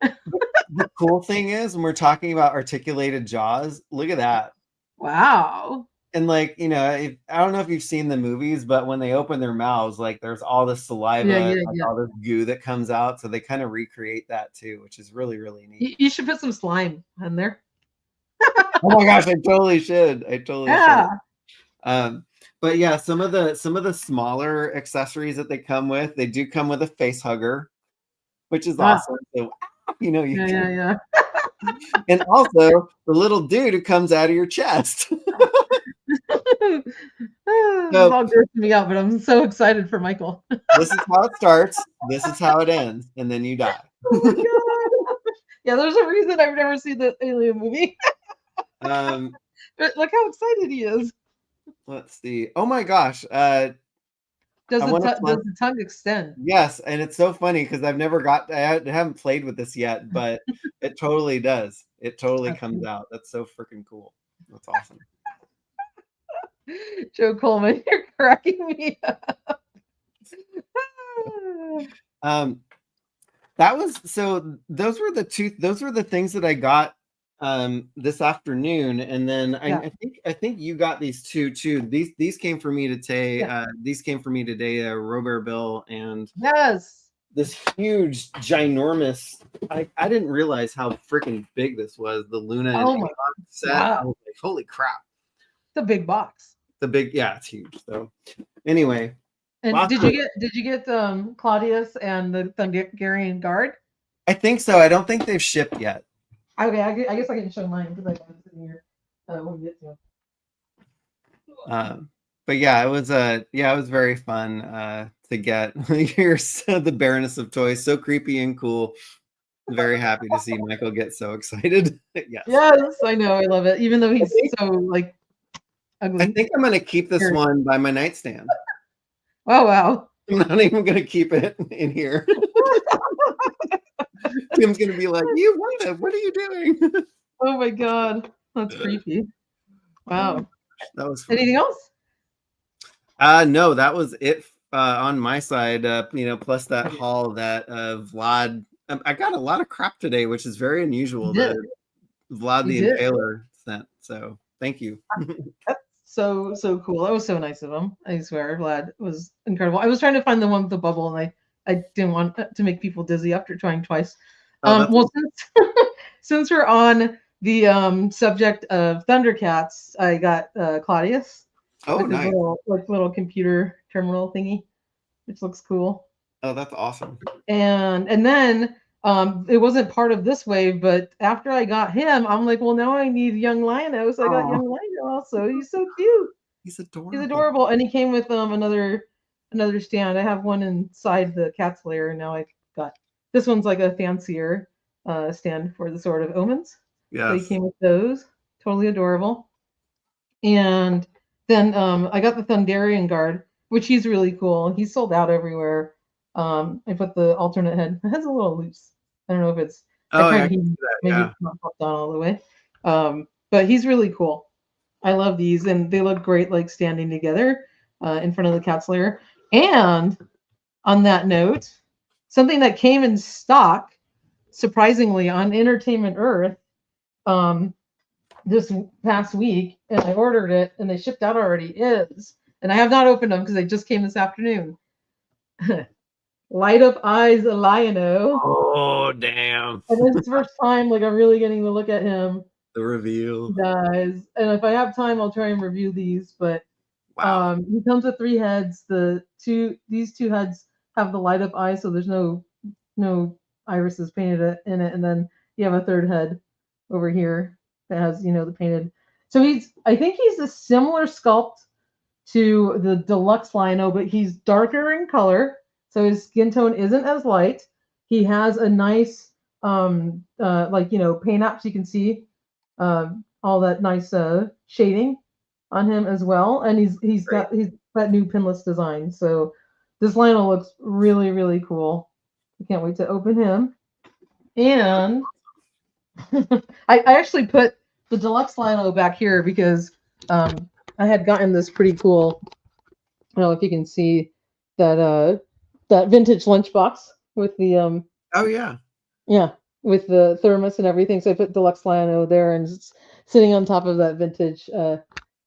The cool thing is, when we're talking about articulated jaws, look at that. wow. And like, I don't know if you've seen the movies, but when they open their mouths, like there's all this saliva, Yeah. all this goo that comes out. So they kind of recreate that too, which is really, really neat. You should put some slime in there. Oh my gosh, I totally should. I totally should. But yeah, some of the smaller accessories that they come with, they do come with a face hugger, which is awesome. So you can, Yeah. and also the little dude who comes out of your chest. This all grossing me out, but I'm so excited for Michael. This is how it starts. This is how it ends, and then you die. Oh my god! Yeah, there's a reason I've never seen the Alien movie. But look how excited he is. Let's see. Oh my gosh. Does the tongue extend? Yes, and it's so funny because I haven't played with this yet, but it totally does. It totally comes out. That's so freaking cool. That's awesome. Joe Coleman, you're cracking me up. Those were the things that I got this afternoon, and then I think you got these two too. These came for me today. These came for me today. Robert Bill and yes, this huge, ginormous. I didn't realize how freaking big this was. The Luna and set. Wow. I was like, holy crap! It's a big box. It's huge. So anyway, and did you get Claudius and the Hungarian guard? I think so. I don't think they've shipped yet. Okay, I guess I can show mine because I have it in here when we get to them. But yeah, it was very fun to get. Here's the Baroness of Toys, so creepy and cool. Very happy to see Michael get so excited. Yes. Yes, I know. I love it. Even though he's so like ugly. I think I'm going to keep this one by my nightstand. Oh, wow. I'm not even going to keep it in here. Tim's going to be like, what are you doing? Oh my God. That's creepy. Wow. That was fun. Anything else? No, that was it on my side. Plus that haul that Vlad. I got a lot of crap today, which is very unusual. That Vlad the Impaler sent. So thank you. That's so cool. That was so nice of him. I swear, Vlad was incredible. I was trying to find the one with the bubble, and I didn't want to make people dizzy after trying twice. Well, since we're on the subject of Thundercats, I got Claudius. Oh, nice. Little computer terminal thingy, which looks cool. Oh, that's awesome. And then it wasn't part of this wave, but after I got him, I'm like, well, now I need young Lionel. So I got young Lionel also. He's so cute. He's adorable. He's adorable, and he came with another stand. I have one inside the cat's lair, and now I got this one's like a fancier stand for the Sword of Omens. Yeah. So he came with those. Totally adorable. And then I got the Thunderian Guard, which he's really cool. He's sold out everywhere. I put the alternate head. The head's a little loose. I don't know if it's maybe it's not popped on all the way. But he's really cool. I love these, and they look great like standing together in front of the cat's lair. And on that note, something that came in stock, surprisingly, on Entertainment Earth this past week, and I ordered it, and they shipped out already, and I have not opened them because they just came this afternoon. Light Up Eyes Lion-O. Oh, damn. And this is the first time like I'm really getting to look at him. The reveal. Guys. And if I have time, I'll try and review these. But he comes with 3 heads. These 2 heads have the light up eyes, so there's no irises painted in it. And then you have a 3rd head over here that has, the painted. So I think he's a similar sculpt to the deluxe Lion-O, but he's darker in color. So his skin tone isn't as light. He has a nice, paint apps. You can see all that nice shading on him as well. And he's got that new pinless design. So this Lion-O looks really, really cool. I can't wait to open him. And I actually put the deluxe Lion-O back here because I had gotten this pretty cool. I don't know if you can see that that vintage lunchbox with the with the thermos and everything. So I put deluxe Lion-O there, and it's sitting on top of that vintage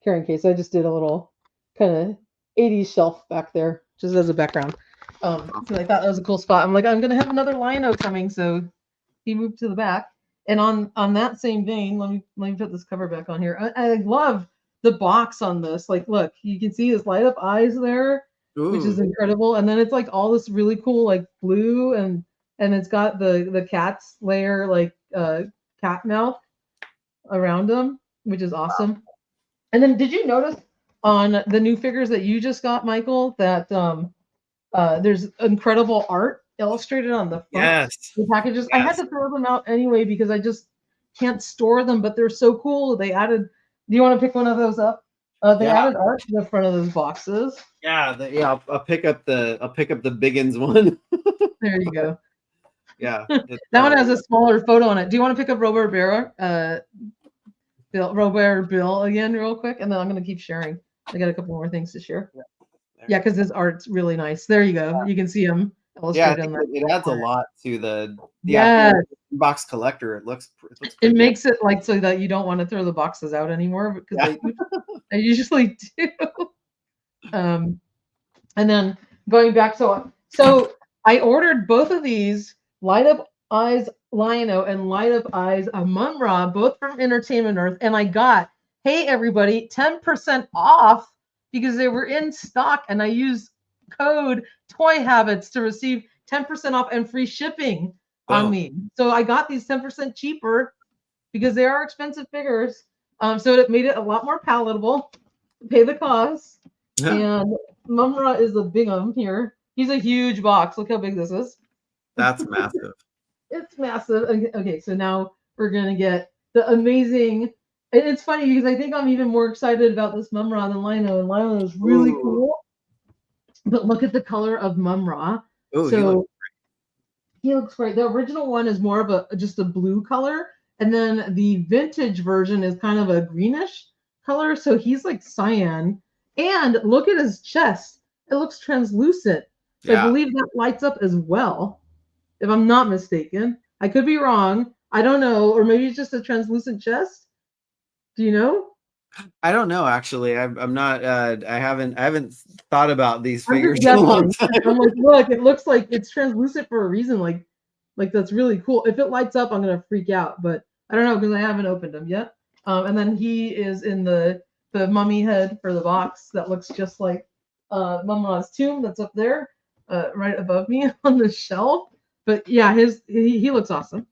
carrying case. I just did a little kind of 80s shelf back there just as a background. So I thought that was a cool spot. I'm like, I'm gonna have another Lion-O coming, so he moved to the back. And on that same vein, let me put this cover back on here. I love the box on this. Like, look, you can see his light up eyes there. Ooh. Which is incredible. And then it's like all this really cool like blue, and it's got the cat's layer like cat mouth around him, which is awesome. And then did you notice on the new figures that you just got, Michael, that there's incredible art illustrated on the front the packages? Yes. I had to throw them out anyway because I just can't store them, but they're so cool. They added. Do you want to pick one of those up? They added art to the front of those boxes. Yeah, I'll pick up the Biggins one. There you go. Yeah, that one has a smaller photo on it. Do you want to pick up Robert Bill again, real quick, and then I'm gonna keep sharing. I got a couple more things to share. Yeah, because his art's really nice. There you go. You can see him illustrated on that. It adds a lot to the box collector. It looks it makes it like so that you don't want to throw the boxes out anymore because I usually do. And then going back, so I ordered both of these Light Up Eyes Lion-O and Light Up Eyes Mun-Ra, both from Entertainment Earth, and I got, hey everybody, 10% off because they were in stock, and I used code Toy Habits to receive 10% off and free shipping on me. So I got these 10% cheaper because they are expensive figures. So it made it a lot more palatable to pay the cost. Yeah. And Mun-Ra is a big one here. He's a huge box. Look how big this is. That's massive. It's massive. Okay, so now we're gonna get the amazing. And it's funny because I think I'm even more excited about this Mumra than Lino, and Lino is really Ooh. cool. But look at the color of Mumra. Oh, So he looks great. The original one is more of just a blue color, and then the vintage version is kind of a greenish color. So he's like cyan. And look at his chest. It looks translucent. So I yeah. believe that lights up as well, if I'm not mistaken. I could be wrong. I don't know. Or maybe it's just a translucent chest. Do you know? I don't know actually. I'm not. I haven't thought about these I'm figures just in a long guessing. time. I'm like, look, it looks like it's translucent for a reason. Like that's really cool. If it lights up, I'm gonna freak out. But I don't know because I haven't opened them yet. And then he is in the mummy head for the box that looks just like Mumra's tomb that's up there, right above me on the shelf. But yeah, he looks awesome.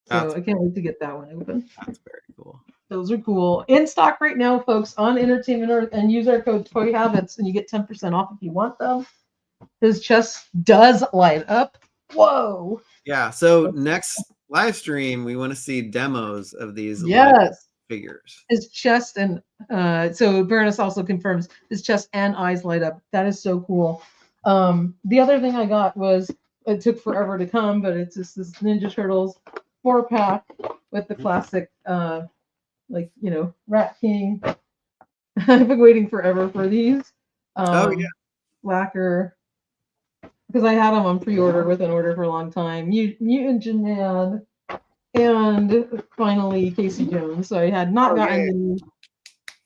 So I can't wait to get that one open. That's very cool. Those are cool. In stock right now, folks, on Entertainment Earth, and use our code Toy Habits, and you get 10% off if you want them. His chest does light up. Whoa. Yeah. So next live stream, we want to see demos of these figures. His chest and so Baroness also confirms his chest and eyes light up. That is so cool. The other thing I got was it took forever to come, but it's just this Ninja Turtles 4-pack with the classic like, you know, Rat King. I've been waiting forever for these. Oh yeah. Lacquer. Because I had them on pre-order with an order for a long time. Mutant Janad. And finally Casey Jones. So I had not gotten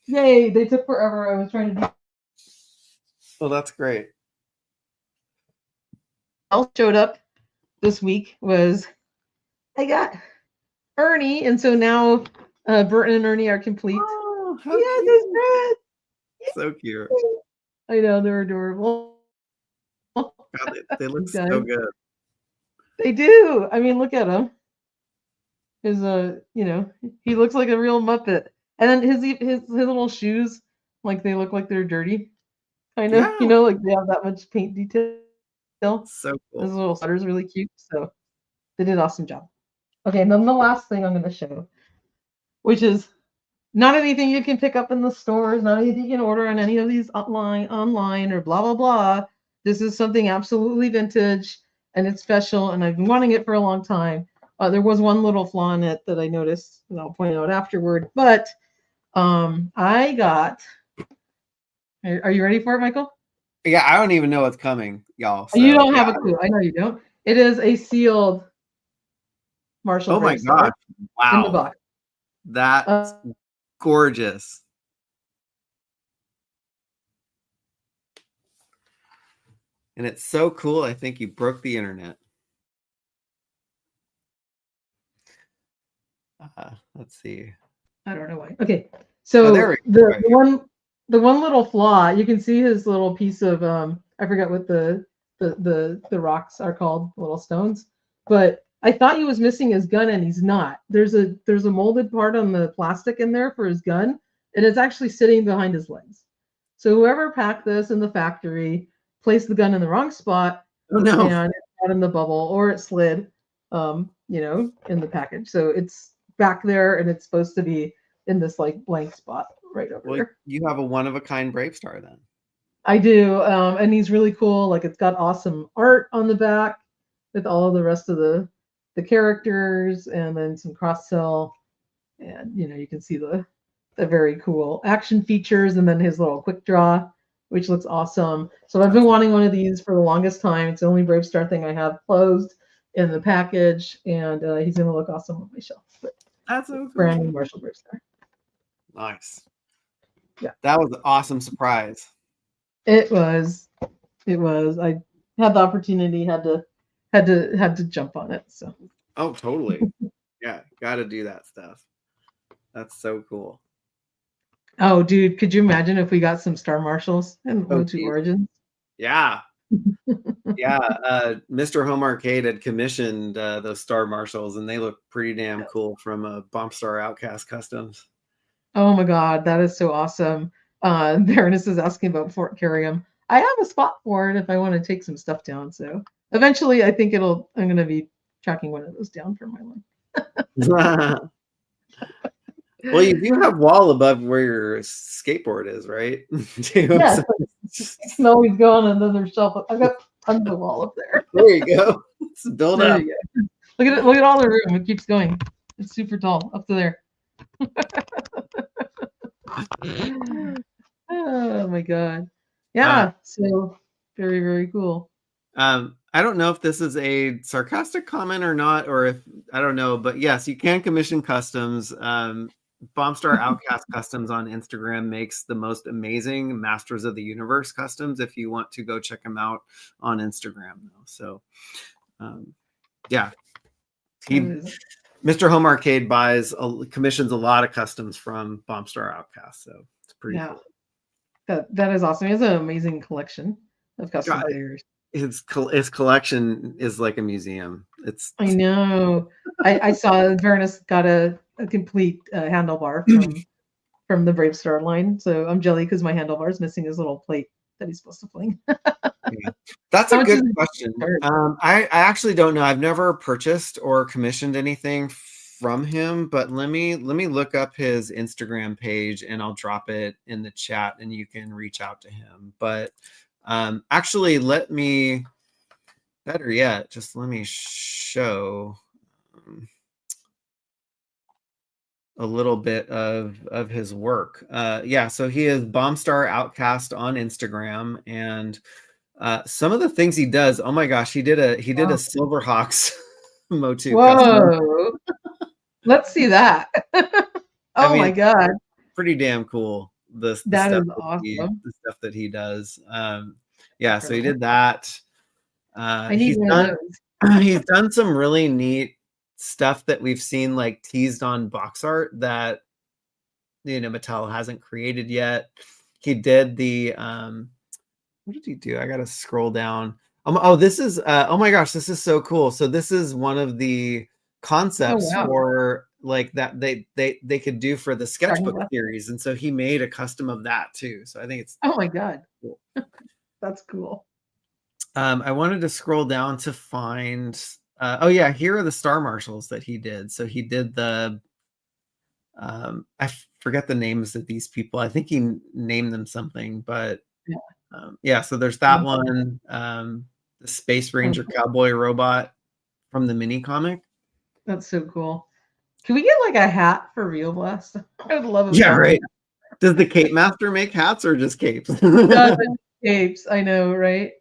yay, they took forever. I was trying to do. Well, that's great. Else showed up this week was I got Ernie, and so now Burton and Ernie are complete. Oh, how cute. So cute. I know, they're adorable. God, they look so good. They do. I mean, look at him. His you know, he looks like a real Muppet. And then his little shoes, like they look like they're dirty. Kind of, you know, like they have that much paint detail. So cool. His little sweater's really cute. So they did an awesome job. Okay, and then the last thing I'm going to show, which is not anything you can pick up in the stores, not anything you can order on any of these online or blah, blah, blah. This is something absolutely vintage and it's special, and I've been wanting it for a long time. There was one little flaw in it that I noticed, and I'll point out afterward. But I got. Are you ready for it, Michael? Yeah, I don't even know what's coming, y'all. So, you don't have a clue. I know you don't. It is a sealed Marshall. Oh my God! Wow. In the box. That's gorgeous. And it's so cool. I think you broke the internet. Let's see. I don't know why. Okay, so the one little flaw, you can see his little piece of I forget what the rocks are called, little stones, but I thought he was missing his gun, and he's not. There's a molded part on the plastic in there for his gun, and it's actually sitting behind his legs. So whoever packed this in the factory placed the gun in the wrong spot, and it's not in the bubble, or it slid, you know, in the package. So it's back there, and it's supposed to be in this like blank spot right over there. You have a one-of-a-kind Brave Star then. I do, and he's really cool. Like, it's got awesome art on the back with all of the rest of the characters, and then some cross-sell, and you know, you can see the very cool action features, and then his little quick draw, which looks awesome. So I've been wanting one of these for the longest time. It's the only Brave Star thing I have closed in the package, and he's gonna look awesome on my shelf. But that's so cool. Brand new Marshall Brave Star. Nice. Yeah, that was an awesome surprise. It was. I had the opportunity, had to jump on it. So. Oh, totally. Yeah, got to do that stuff. That's so cool. Oh, dude, could you imagine if we got some Star Marshals in Motu Origins? Yeah. Yeah, Mr. Home Arcade had commissioned those Star Marshals, and they look pretty damn cool from Bomb Star Outcast Customs. Oh my God, that is so awesome. Baroness is asking about Fort Carrium. I have a spot for it if I want to take some stuff down. So eventually, I think I'm going to be tracking one of those down for my line. Well, you do have wall above where your skateboard is, right? Yes, I can always go on another shelf. I've got tons of wall up there. There you go. It's built There up. you go. Look at it. Look at all the room. It keeps going. It's super tall up to there. Oh my god. Yeah. So very, very cool. I don't know if this is a sarcastic comment or not, or if I don't know, but yes, you can commission customs. Bombstar Outcast Customs on Instagram makes the most amazing Masters of the Universe customs. If you want to go check them out on Instagram, though. So, yeah, Mr. Home Arcade commissions a lot of customs from Bombstar Outcast, so it's pretty cool. That is awesome. He has an amazing collection of custom figures. His collection is like a museum. I know. I saw Vernus got a complete handlebar from the Brave Star line. So I'm jelly because my handlebar is missing his little plate that he's supposed to fling. Yeah. That's a good question. I actually don't know. I've never purchased or commissioned anything from him, but let me look up his Instagram page and I'll drop it in the chat and you can reach out to him. But actually, better yet, just let me show a little bit of his work. Yeah, so he is Bombstar Outcast on Instagram, and some of the things he does. Oh my gosh, he did a Silverhawks Motu. Whoa! Let's see that. Oh my god, pretty damn cool. That is awesome. The stuff that he does. Yeah, so he did that. He's done some really neat stuff that we've seen like teased on box art that Mattel hasn't created yet. He did the what did he do? I gotta scroll down. Oh, this is oh my gosh, this is so cool. So this is one of the concepts for like that they could do for the sketchbook series, and so he made a custom of that too. So I think it's oh my god, cool. That's cool. I wanted to scroll down to find oh yeah, here are the Star Marshals that he did. So he did the I forget the names of these people. I think he named them something, but yeah, so there's that one, the Space Ranger Cowboy Robot from the mini comic. That's so cool. Can we get like a hat for Real Blast? I would love it. Yeah, right. Does the Cape Master make hats or just capes? Capes, I know, right?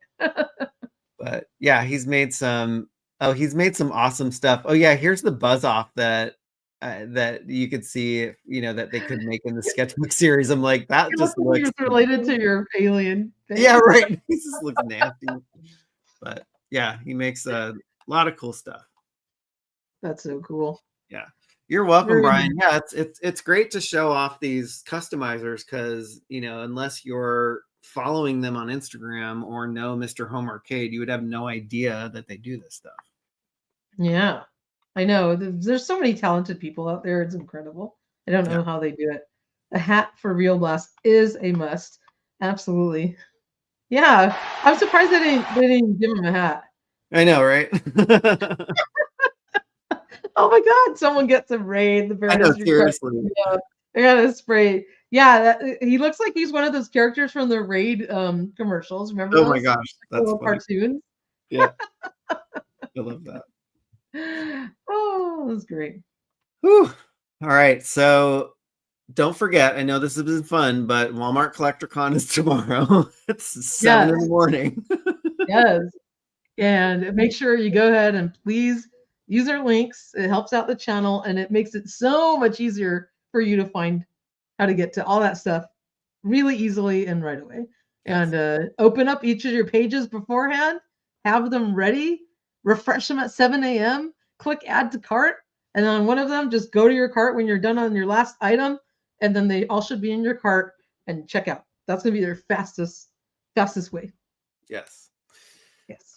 But yeah, he's made some awesome stuff. Oh yeah, here's the buzz off that you could see, that they could make in the sketchbook series. I'm like, that just looks related to your alien thing. Yeah, right. He just looks nasty. But yeah, he makes a lot of cool stuff. That's so cool. Yeah. You're welcome, Brian. Yeah, it's great to show off these customizers because, unless you're following them on Instagram or know Mr. Home Arcade, you would have no idea that they do this stuff. Yeah, I know. There's so many talented people out there. It's incredible. I don't know how they do it. A hat for Real Blast is a must. Absolutely. Yeah, I'm surprised they didn't give him a hat. I know, right? Oh my God! Someone gets a raid. I know, seriously. I got a spray. Yeah, he looks like he's one of those characters from the Raid commercials. Remember? Oh my gosh, that's cartoons. Yeah, I love that. Oh, that's great. Whew. All right, so don't forget. I know this has been fun, but Walmart CollectorCon is tomorrow. It's 7 in the morning. Yes, and make sure you go ahead and please use our links. It helps out the channel, and it makes it so much easier for you to find how to get to all that stuff really easily and right away. Yes. And open up each of your pages beforehand, have them ready, refresh them at 7 a.m., click add to cart, and on one of them, just go to your cart when you're done on your last item, and then they all should be in your cart and check out. That's going to be their fastest way. Yes.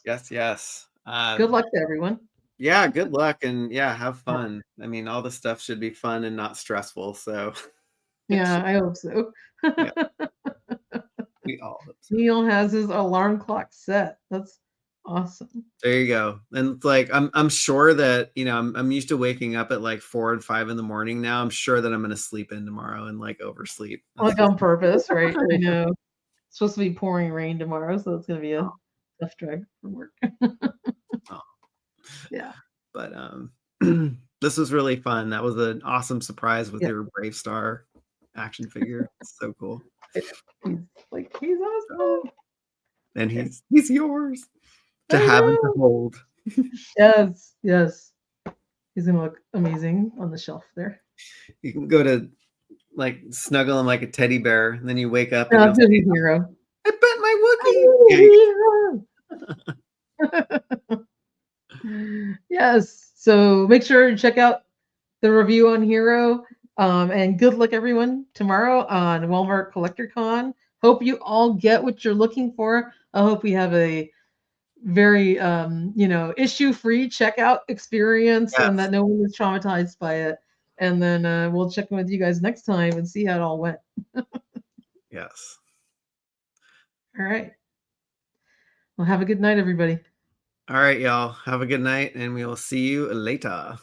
Yes. Good luck to everyone. Yeah, good luck, and yeah, have fun. I mean, all the stuff should be fun and not stressful. So yeah, I hope so. Yeah. We all hope so. Neil has his alarm clock set. That's Awesome. There you go. And it's like I'm sure that, you know, I'm used to waking up at like 4 and 5 in the morning now. I'm sure that I'm gonna sleep in tomorrow and like oversleep. Like on purpose, right? I know. It's supposed to be pouring rain tomorrow, so it's gonna be a tough drive from work. Oh. Yeah. But this was really fun. That was an awesome surprise with your Brave Star action figure. It's so cool. He's awesome. And he's yours to have and to hold. Yes, yes. He's gonna look amazing on the shelf there. You can go to like snuggle him like a teddy bear, and then you wake up No, and he's a hero. I bet my Wookiee. Yes. So make sure to check out the review on Hero. And good luck everyone tomorrow on Walmart Collector Con. Hope you all get what you're looking for. I hope we have a very issue-free checkout experience and that no one was traumatized by it. And then we'll check in with you guys next time and see how it all went. Yes. All right. Well, have a good night, everybody. All right, y'all. Have a good night, and we will see you later.